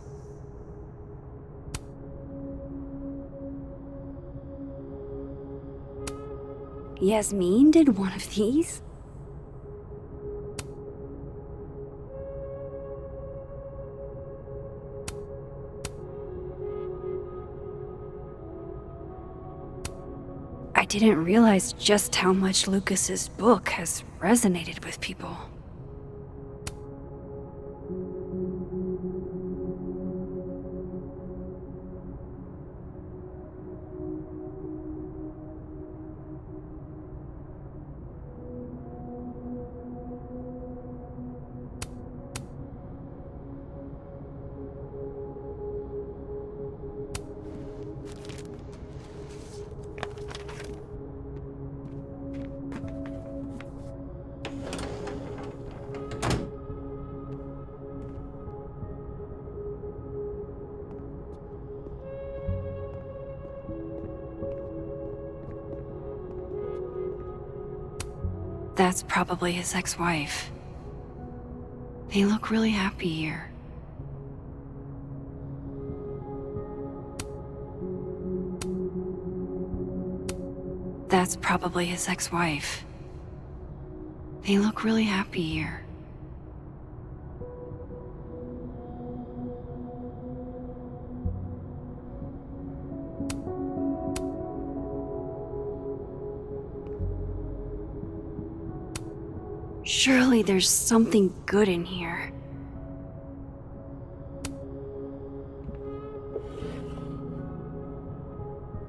Yasmin did one of these? I didn't realize just how much Lucas's book has resonated with people. That's probably his ex-wife. They look really happy here. That's probably his ex-wife. They look really happy here. Surely there's something good in here.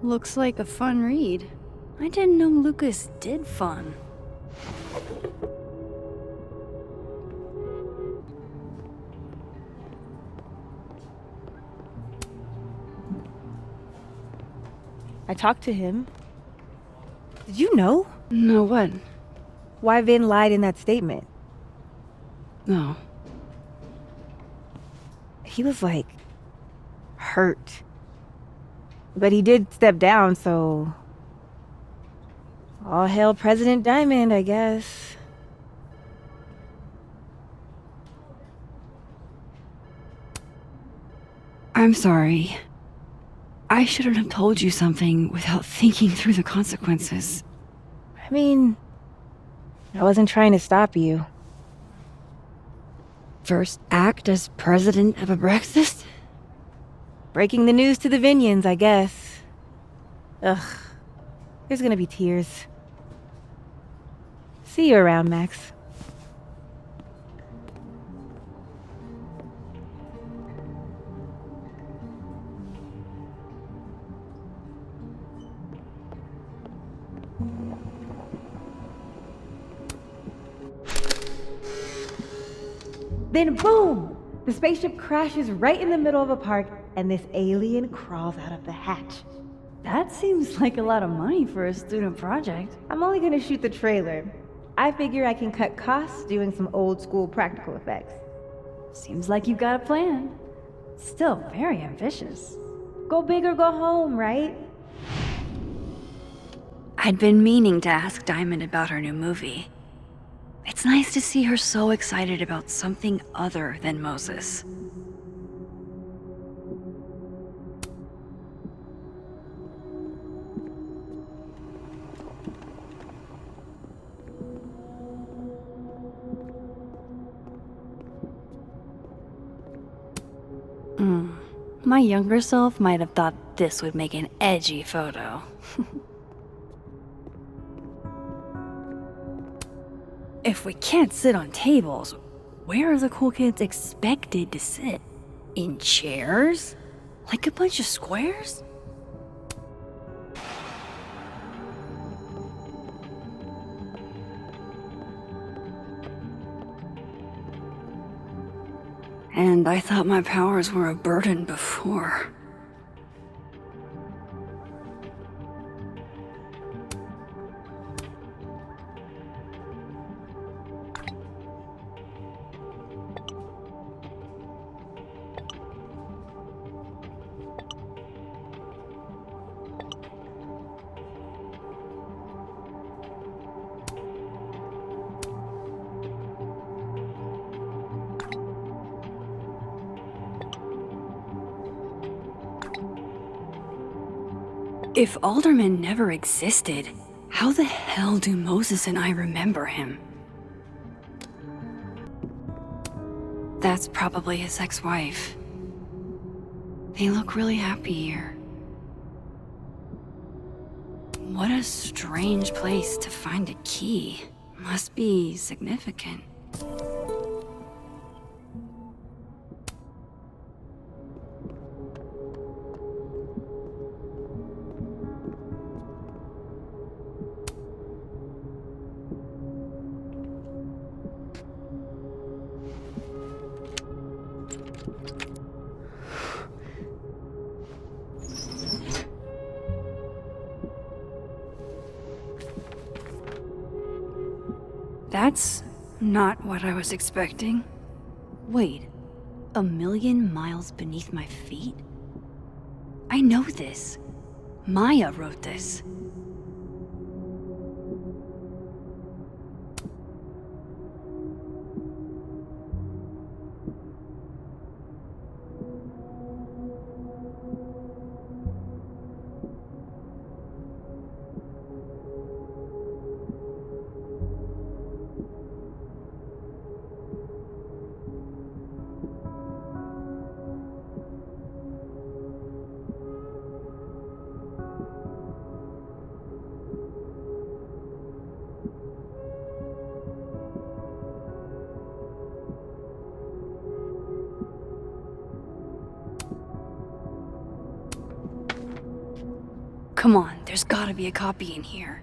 Looks like a fun read. I didn't know Lucas did fun. I talked to him. Did you know? No, what? Why Vin lied in that statement. No. He was like, hurt. But he did step down, so... all hail President Diamond, I guess. I'm sorry. I shouldn't have told you something without thinking through the consequences. I mean, I wasn't trying to stop you. First act as president of Abraxas? Breaking the news to the Vinians, I guess. Ugh. There's gonna be tears. See you around, Max. Then boom! The spaceship crashes right in the middle of a park, and this alien crawls out of the hatch. That seems like a lot of money for a student project. I'm only gonna shoot the trailer. I figure I can cut costs doing some old school practical effects. Seems like you've got a plan. Still very ambitious. Go big or go home, right? I'd been meaning to ask Diamond about her new movie. It's nice to see her so excited about something other than Moses. My younger self might have thought this would make an edgy photo. If we can't sit on tables, where are the cool kids expected to sit? In chairs? Like a bunch of squares? And I thought my powers were a burden before. If Alderman never existed, how the hell do Moses and I remember him? That's probably his ex-wife. They look really happy here. What a strange place to find a key. Must be significant. That's not what I was expecting. Wait, 1,000,000 miles beneath my feet? I know this. Maya wrote this. Come on, there's gotta be a copy in here.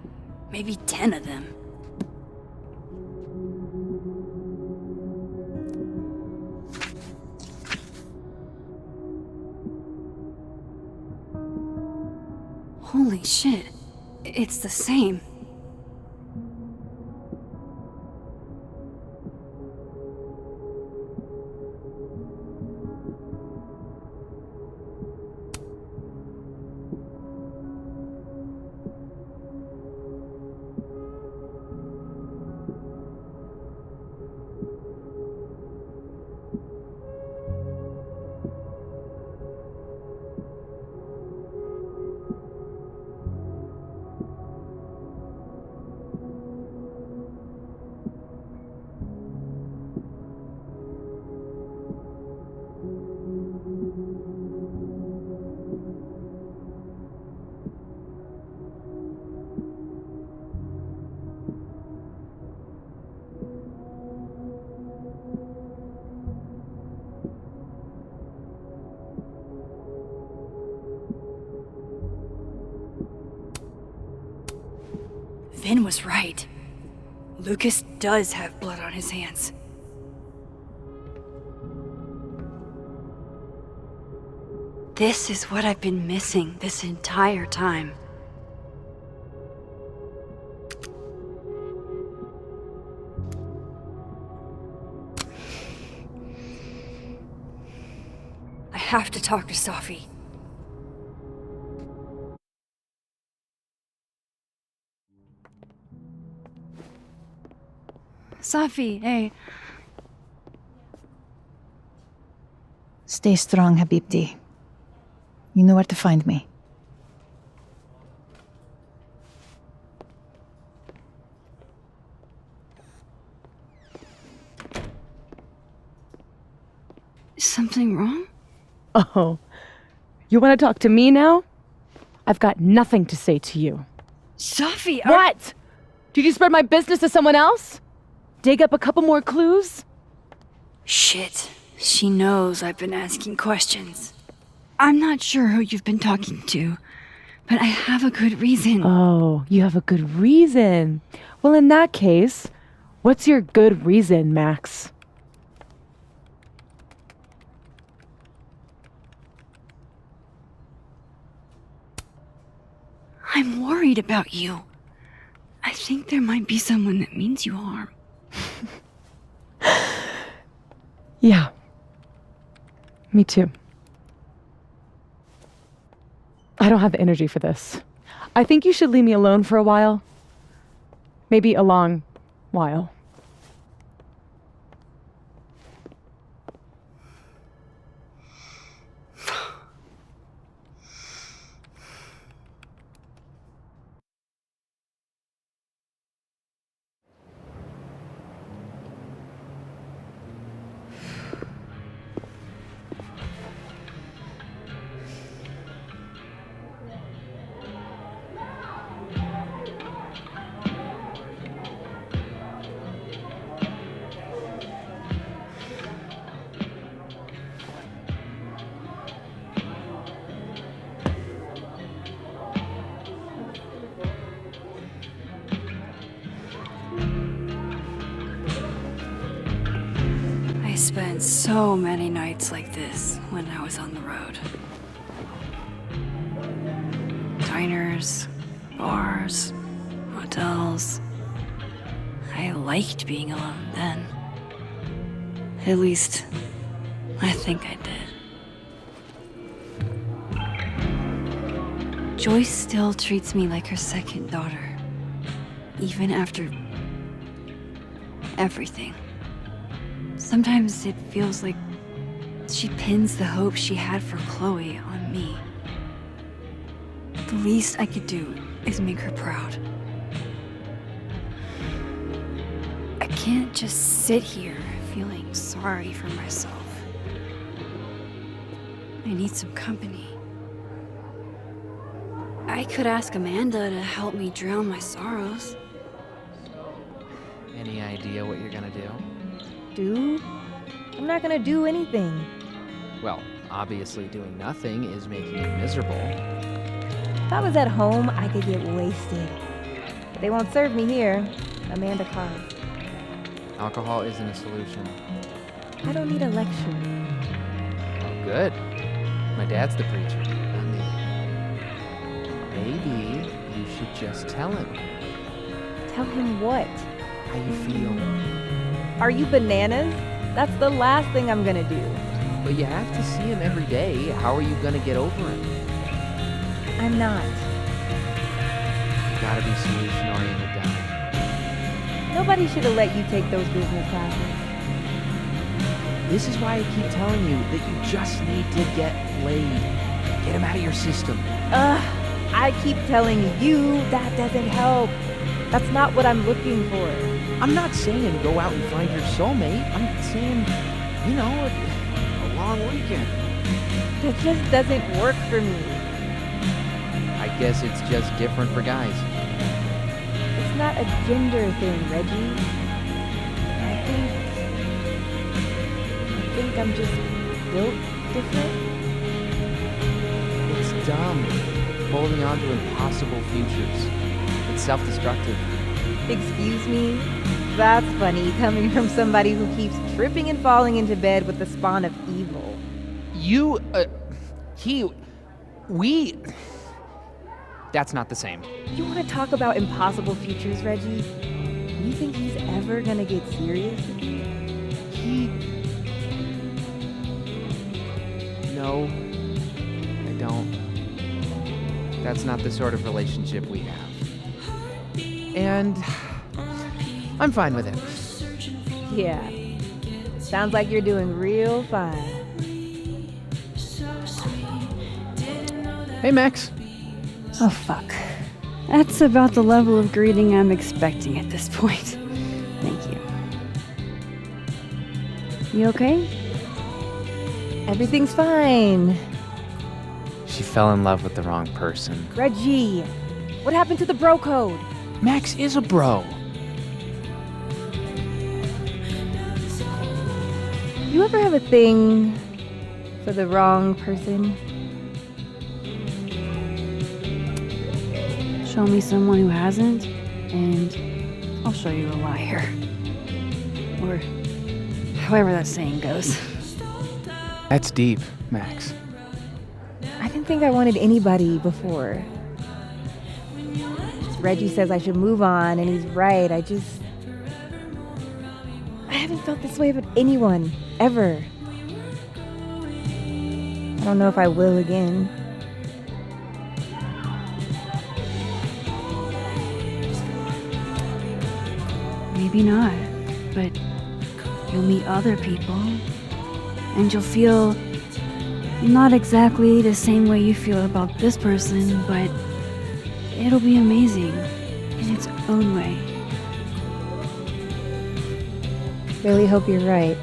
Maybe 10 of them. Holy shit, it's the same. Vin was right. Lucas does have blood on his hands. This is what I've been missing this entire time. I have to talk to Safi. Safi, hey. Stay strong, Habibti. You know where to find me. Is something wrong? Oh, you want to talk to me now? I've got nothing to say to you. Safi, What? Did you spread my business to someone else? Dig up a couple more clues? Shit. She knows I've been asking questions. I'm not sure who you've been talking to, but I have a good reason. Oh, you have a good reason. Well, in that case, what's your good reason, Max? I'm worried about you. I think there might be someone that means you harm. Yeah. Me too. I don't have the energy for this. I think you should leave me alone for a while. Maybe a long while. I spent so many nights like this when I was on the road. Diners, bars, hotels. I liked being alone then. At least, I think I did. Joyce still treats me like her second daughter, even after everything. Sometimes it feels like she pins the hope she had for Chloe on me. The least I could do is make her proud. I can't just sit here feeling sorry for myself. I need some company. I could ask Amanda to help me drown my sorrows. Any idea what you're gonna do? Do? I'm not gonna do anything. Well, obviously doing nothing is making you miserable. If I was at home, I could get wasted. But they won't serve me here. Amanda cards. Alcohol isn't a solution. I don't need a lecture. Oh, good. My dad's the preacher, not me. Maybe you should just tell him Tell him what? how you feel. Are you bananas? That's the last thing I'm gonna do. But you have to see him every day. How are you gonna get over him? I'm not. You gotta be solution-oriented, Della. Nobody should have let you take those business classes. This is why I keep telling you that you just need to get laid. Get him out of your system. I keep telling you that doesn't help. That's not what I'm looking for. I'm not saying go out and find your soulmate. I'm saying, you know, a long weekend. That just doesn't work for me. I guess it's just different for guys. It's not a gender thing, Reggie. I think I'm just built different. It's dumb. Holding on to impossible futures. It's self-destructive. Excuse me? That's funny, coming from somebody who keeps tripping and falling into bed with the spawn of evil. That's not the same. You want to talk about impossible futures, Reggie? You think he's ever gonna get serious? No, I don't. That's not the sort of relationship we have. And I'm fine with it. Yeah. Sounds like you're doing real fine. Hey, Max. Oh, fuck. That's about the level of greeting I'm expecting at this point. Thank you. You okay? Everything's fine. She fell in love with the wrong person. Reggie, what happened to the bro code? Max is a bro. You ever have a thing for the wrong person? Show me someone who hasn't, and I'll show you a liar. Or however that saying goes. That's deep, Max. I didn't think I wanted anybody before. Reggie says I should move on, and he's right. I haven't felt this way about anyone, ever. I don't know if I will again. Maybe not, but you'll meet other people, and you'll feel not exactly the same way you feel about this person, but it'll be amazing in its own way. Really hope you're right.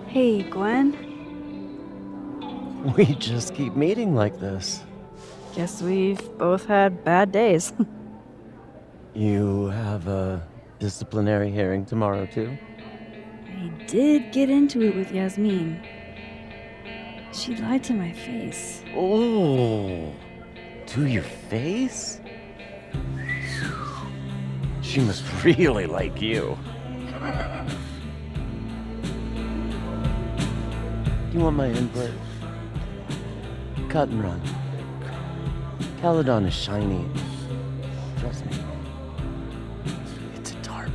Hey, Gwen. We just keep meeting like this. Guess we've both had bad days. You have a disciplinary hearing tomorrow, too? I did get into it with Yasmin. She lied to my face. Oh, to your face? She must really like you. You want my input? Cut and run. Caledon is shiny. Trust me. It's a tar pit.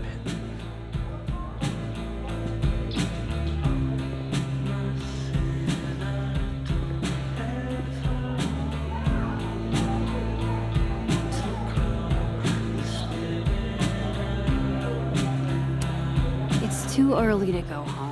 It's too early to go home.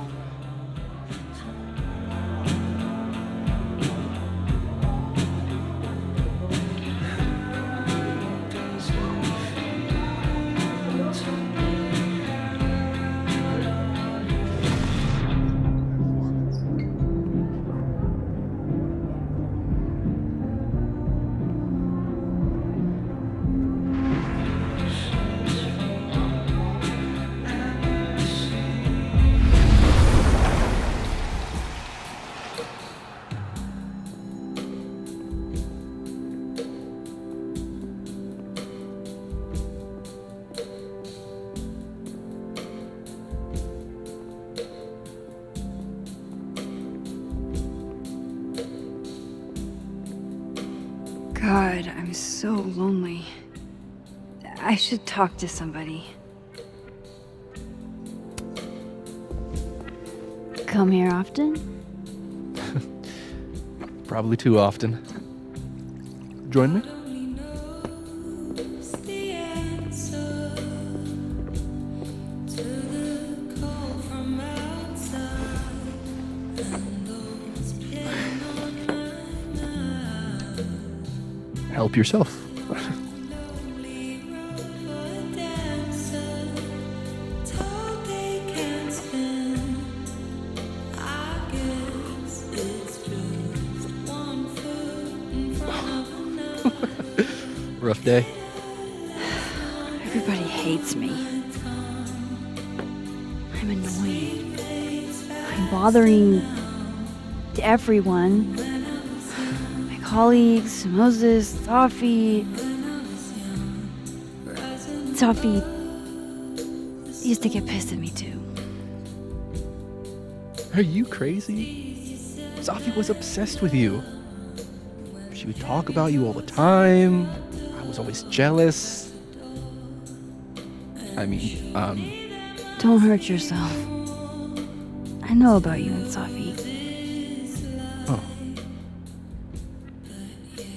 God, I'm so lonely. I should talk to somebody. Come here often? Probably too often. Join me? Help yourself. Rough day. Everybody hates me. I'm annoying. I'm bothering everyone. My colleagues, Moses, Safi. Safi used to get pissed at me too. Are you crazy? Safi was obsessed with you. She would talk about you all the time. I was always jealous. I mean, Don't hurt yourself. I know about you and Safi. Oh.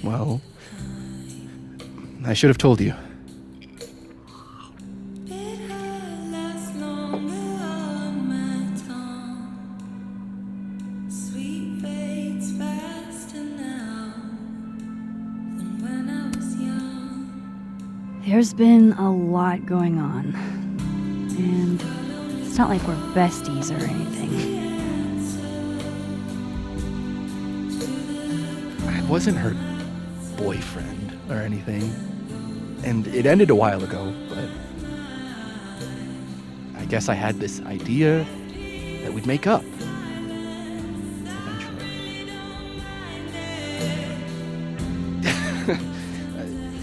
Well, I should have told you. There's been a lot going on. And it's not like we're besties or anything. I wasn't her boyfriend or anything. And it ended a while ago, but I guess I had this idea that we'd make up. Eventually.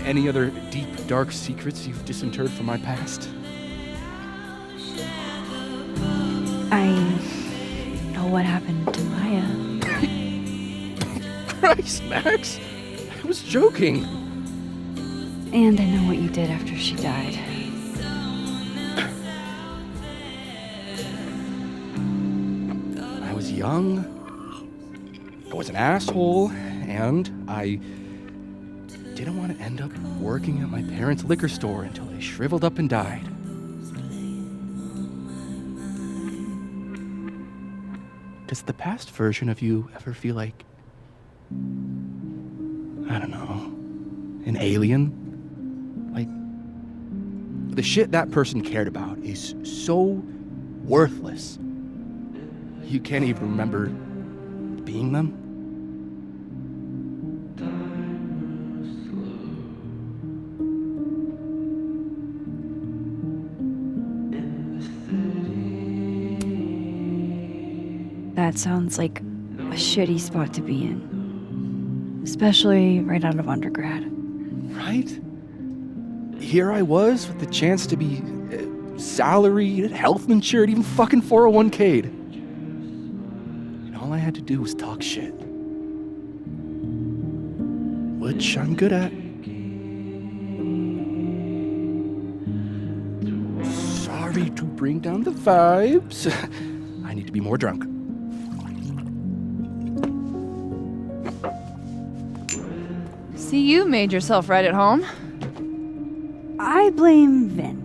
Any other deep, dark secrets you've disinterred from my past? I know what happened to Maya. Christ, Max! I was joking. And I know what you did after she died. I was young. I was an asshole, and I didn't want to end up working at my parents' liquor store until they shriveled up and died. Does the past version of you ever feel like, I don't know, an alien? Like, the shit that person cared about is so worthless. You can't even remember being them? That sounds like a shitty spot to be in. Especially right out of undergrad. Right? Here I was with the chance to be salaried, health insured, even fucking 401k'd. And all I had to do was talk shit. Which I'm good at. Sorry to bring down the vibes. I need to be more drunk. See, you made yourself right at home. I blame Vin.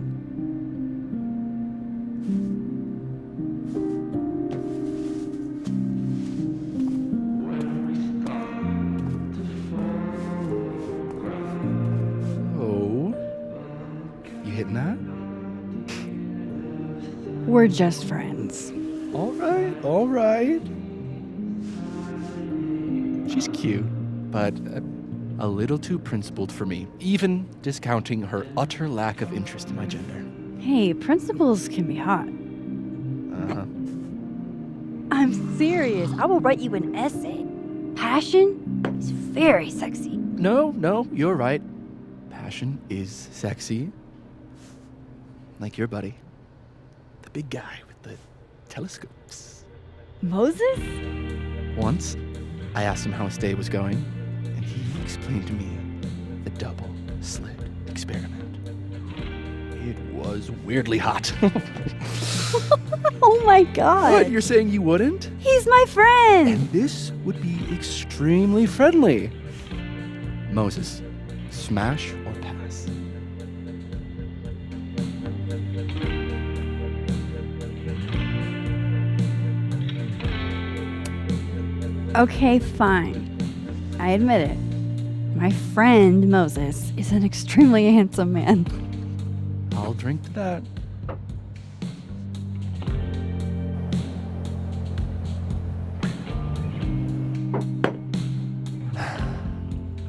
Oh, you hitting that? We're just friends. All right, all right. She's cute, but a little too principled for me, even discounting her utter lack of interest in my gender. Hey, principles can be hot. I'm serious. I will write you an essay. Passion is very sexy. No, you're right. Passion is sexy. Like your buddy. The big guy with the telescopes. Moses? Once, I asked him how his day was going, and he explained to me the double slit experiment. It was weirdly hot. Oh my god. What, you're saying you wouldn't? He's my friend. And this would be extremely friendly. Moses, smash or pass? Okay, fine. I admit it. My friend Moses is an extremely handsome man. I'll drink to that.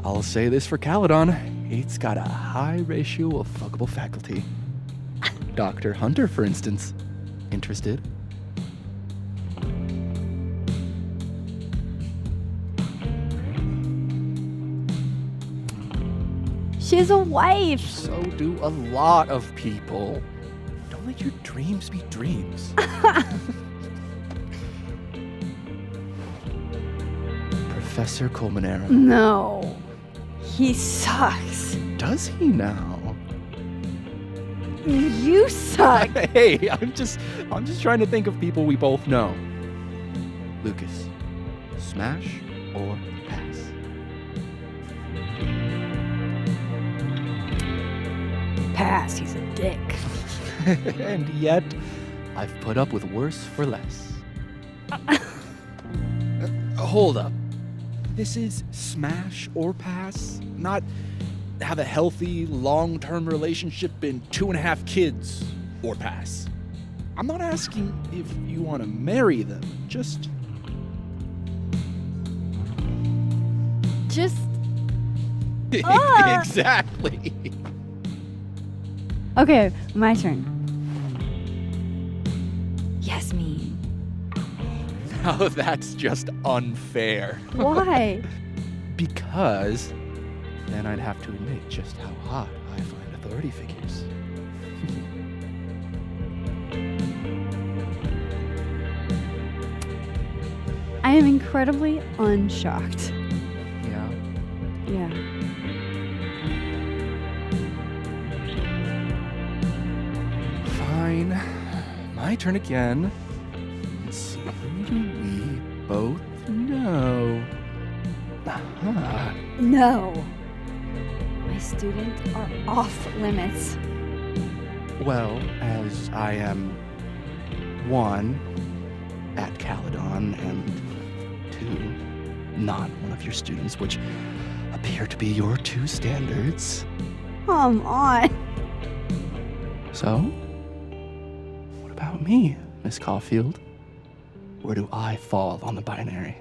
I'll say this for Caledon. It's got a high ratio of fuckable faculty. Dr. Hunter, for instance. Interested? She's a wife. So do a lot of people. Don't let your dreams be dreams. Professor Colmenero. No. He sucks. Does he now? You suck. Hey, I'm just trying to think of people we both know. Lucas, smash or pass? Pass, he's a dick. And yet, I've put up with worse for less. Hold up. This is smash or pass? Not have a healthy, long-term relationship and 2.5 kids or pass. I'm not asking if you want to marry them, just... Exactly. Okay, my turn. Yasmin. Now that's just unfair. Why? Because then I'd have to admit just how hot I find authority figures. I am incredibly unshocked. Yeah. Yeah. Fine. My turn again. Let's see, who do we both know? Aha. No. My students are off limits. Well, as I am 1 at Caledon and 2 not one of your students, which appear to be your 2 standards. Come on. So, what about me, Miss Caulfield? Where do I fall on the binary?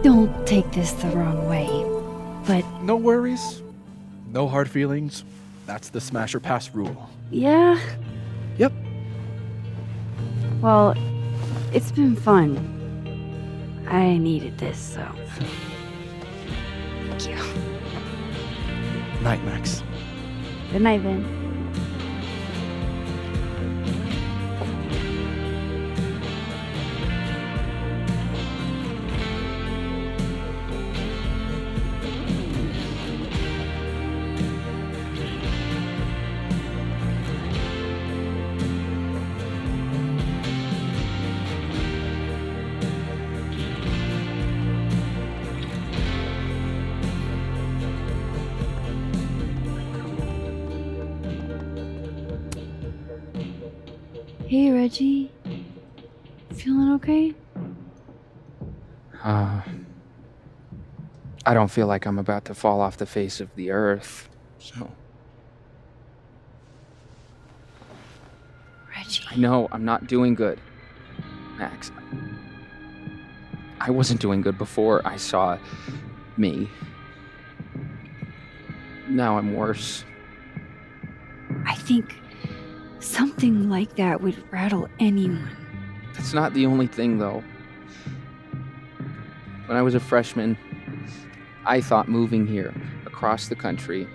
Don't take this the wrong way, but No worries. No hard feelings. That's the smash or pass rule. yeah. Yep. Well, it's been fun. I needed this, so. Thank you. Night, Max. Good night, Vin. Hey, Reggie. Feeling okay? I don't feel like I'm about to fall off the face of the earth, so. Reggie. I know, I'm not doing good. Max. I wasn't doing good before I saw me. Now I'm worse. I think something like that would rattle anyone. That's not the only thing, though. When I was a freshman, I thought moving here across the country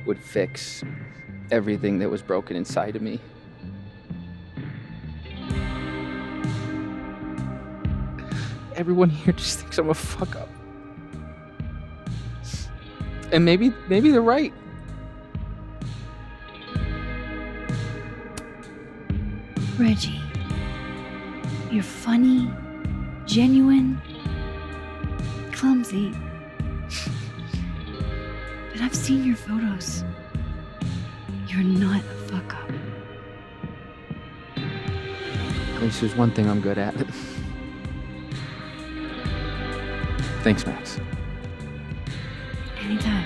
would fix everything that was broken inside of me. Everyone here just thinks I'm a fuck up. And maybe they're right. Reggie, you're funny, genuine, clumsy. But I've seen your photos. You're not a fuck up. At least there's one thing I'm good at. Thanks, Max. Anytime.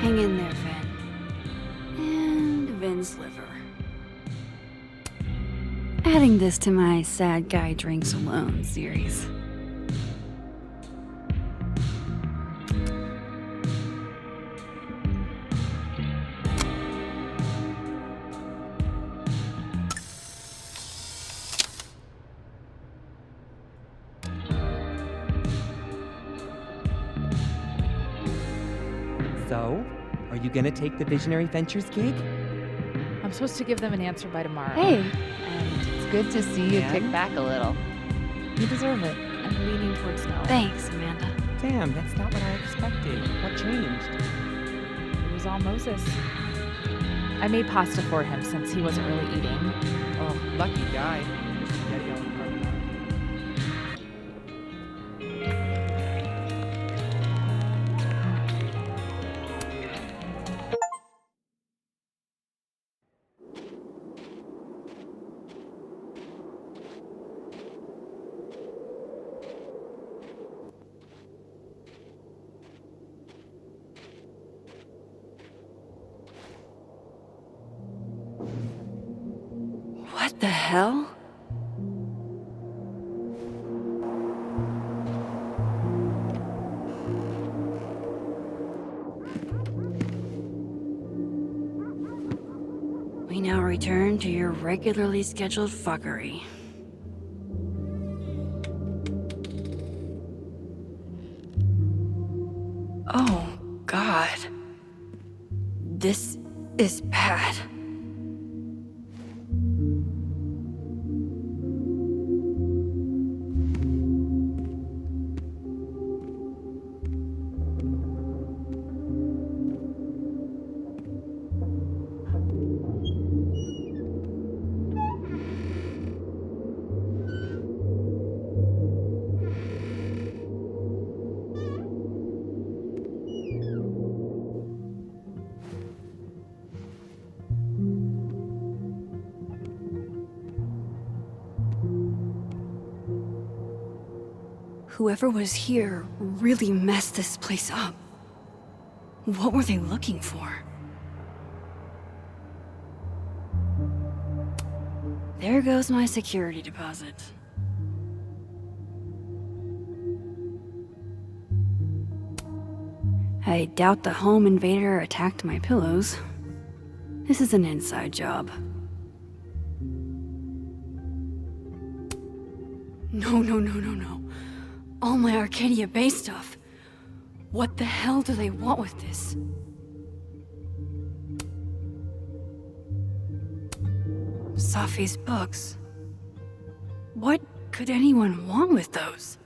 Hang in there, Vin. And Vin's liver. Adding this to my Sad Guy Drinks Alone series. So, are you gonna take the Visionary Ventures gig? I'm supposed to give them an answer by tomorrow. Hey. And it's good to see you kick back a little. You deserve it. I'm leaning towards no. Thanks, Amanda. Damn, that's not what I expected. What changed? It was all Moses. I made pasta for him since he wasn't really eating. Oh, lucky guy. Spaghetti on carbonara. What the hell? We now return to your regularly scheduled fuckery. Oh, God. This is bad. Whoever was here really messed this place up. What were they looking for? There goes my security deposit. I doubt the home invader attacked my pillows. This is an inside job. No. All my Arcadia Bay stuff. What the hell do they want with this? Safi's books. What could anyone want with those?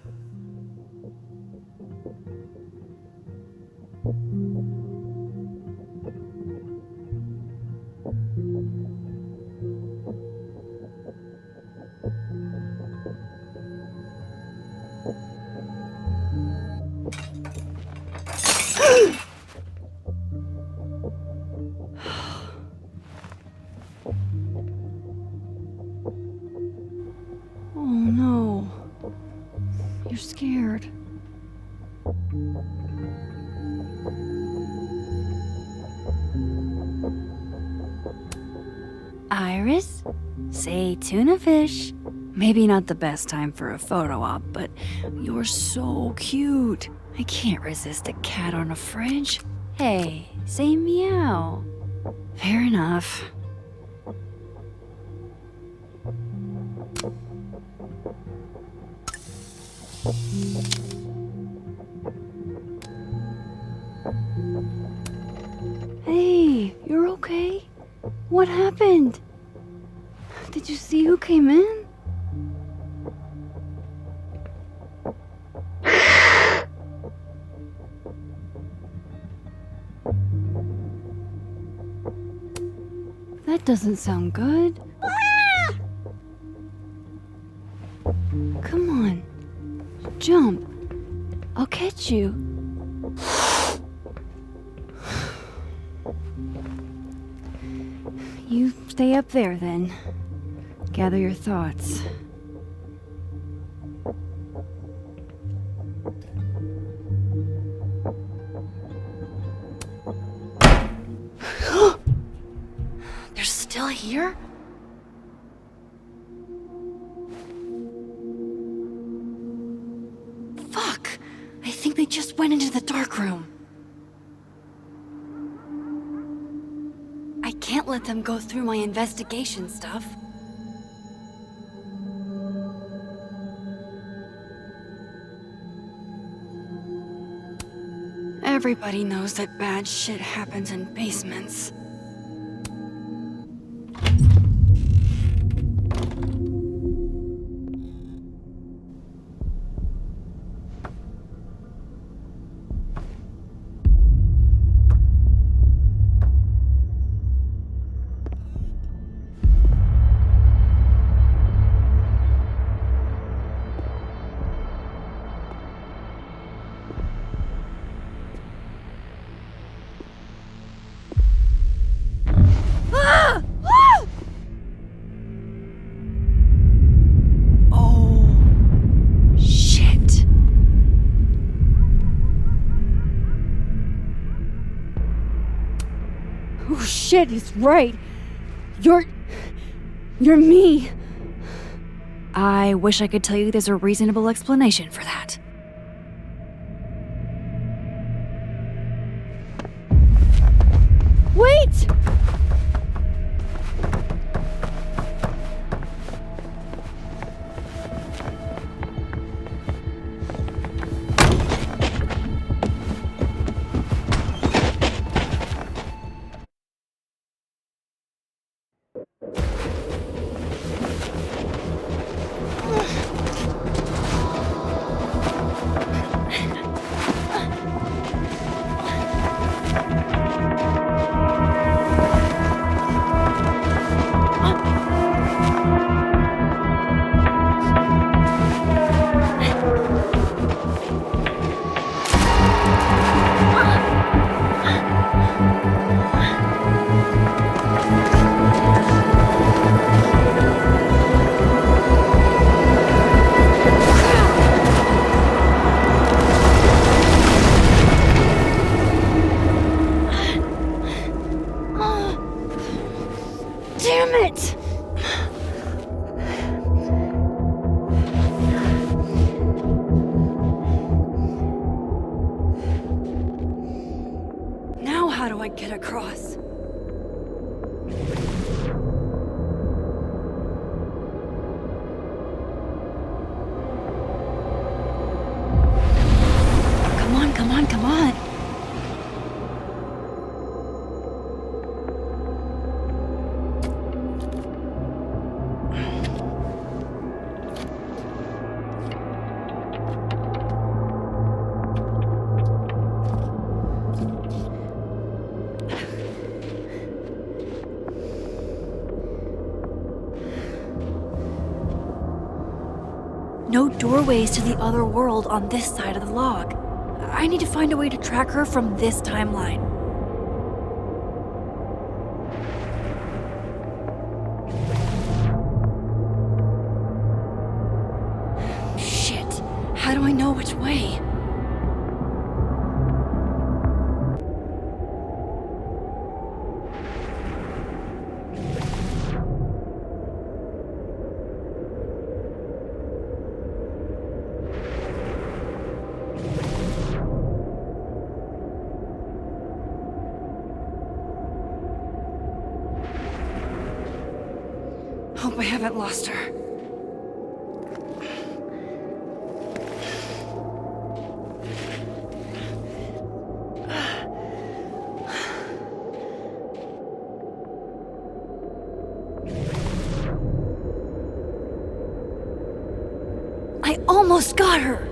Oh no. You're scared. Iris? Say tuna fish. Maybe not the best time for a photo op, but you're so cute. I can't resist a cat on a fridge. Hey, say meow. Fair enough. Hey, you're okay? What happened? Did you see who came in? That doesn't sound good. Come on. Jump. I'll catch you. You stay up there then. Gather your thoughts. They're still here? Fuck! I think they just went into the dark room. I can't let them go through my investigation stuff. Everybody knows that bad shit happens in basements. Oh shit, he's right. You're me. I wish I could tell you there's a reasonable explanation for that. Wait! Damn it! Now how do I get across? Come on, come on, come on! No doorways to the other world on this side of the log. I need to find a way to track her from this timeline. Shit, how do I know which way? hope I haven't lost her. I almost got her!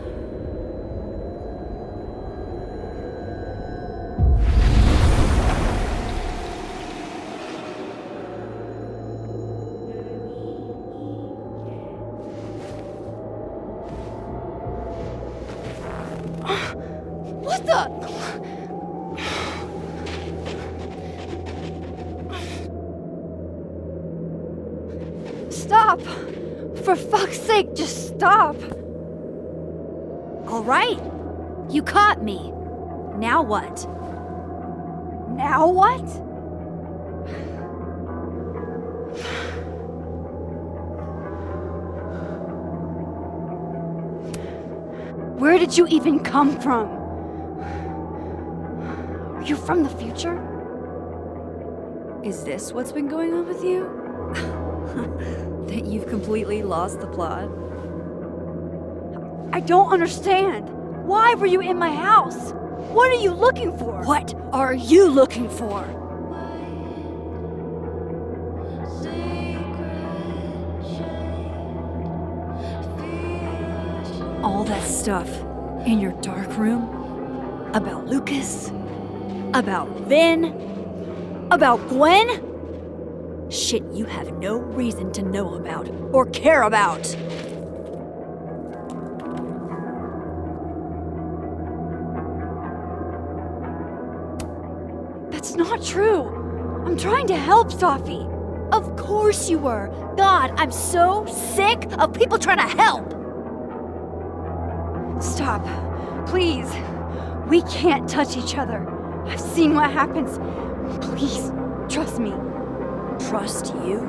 What the? Stop! For fuck's sake, just stop! All right. You caught me. Now what? Now what? Where did you even come from? Are you from the future? Is this what's been going on with you? That you've completely lost the plot? I don't understand. Why were you in my house? What are you looking for? What are you looking for? All that stuff in your dark room? About Lucas? About Vin? About Gwen? Shit you have no reason to know about or care about. That's not true. I'm trying to help, Safi. Of course you were. God, I'm so sick of people trying to help. Stop. Please. We can't touch each other. I've seen what happens. Please, trust me. Trust you?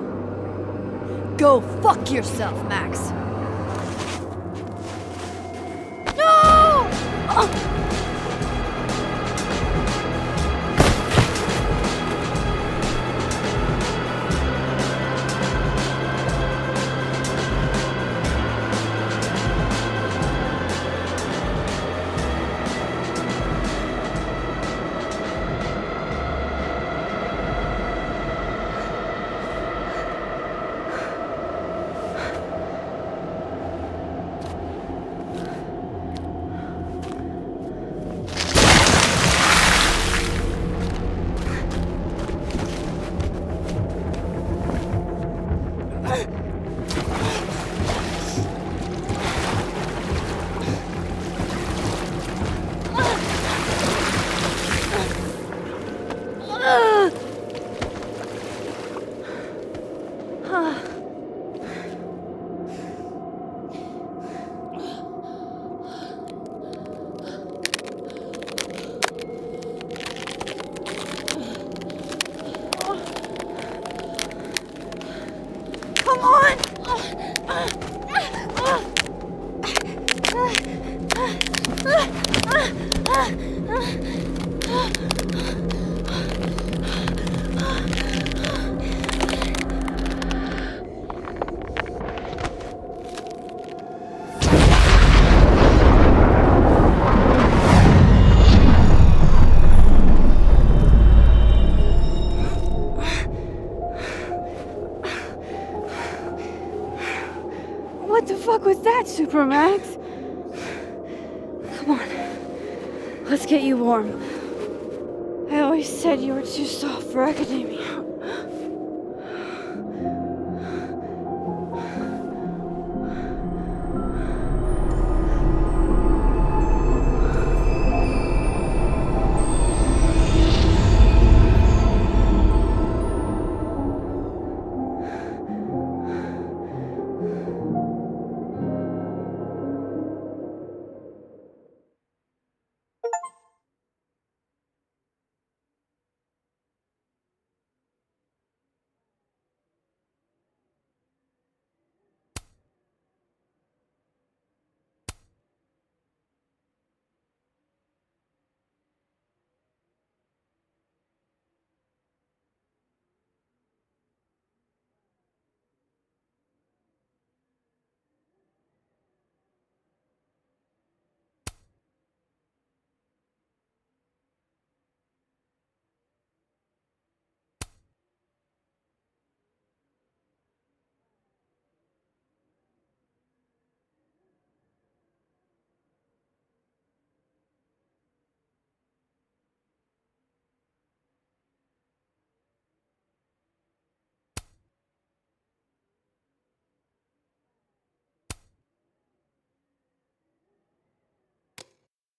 Go fuck yourself, Max. No! Come on! What the fuck was that, Supermax? Come on. Let's get you warm. I always said you were too soft for academia.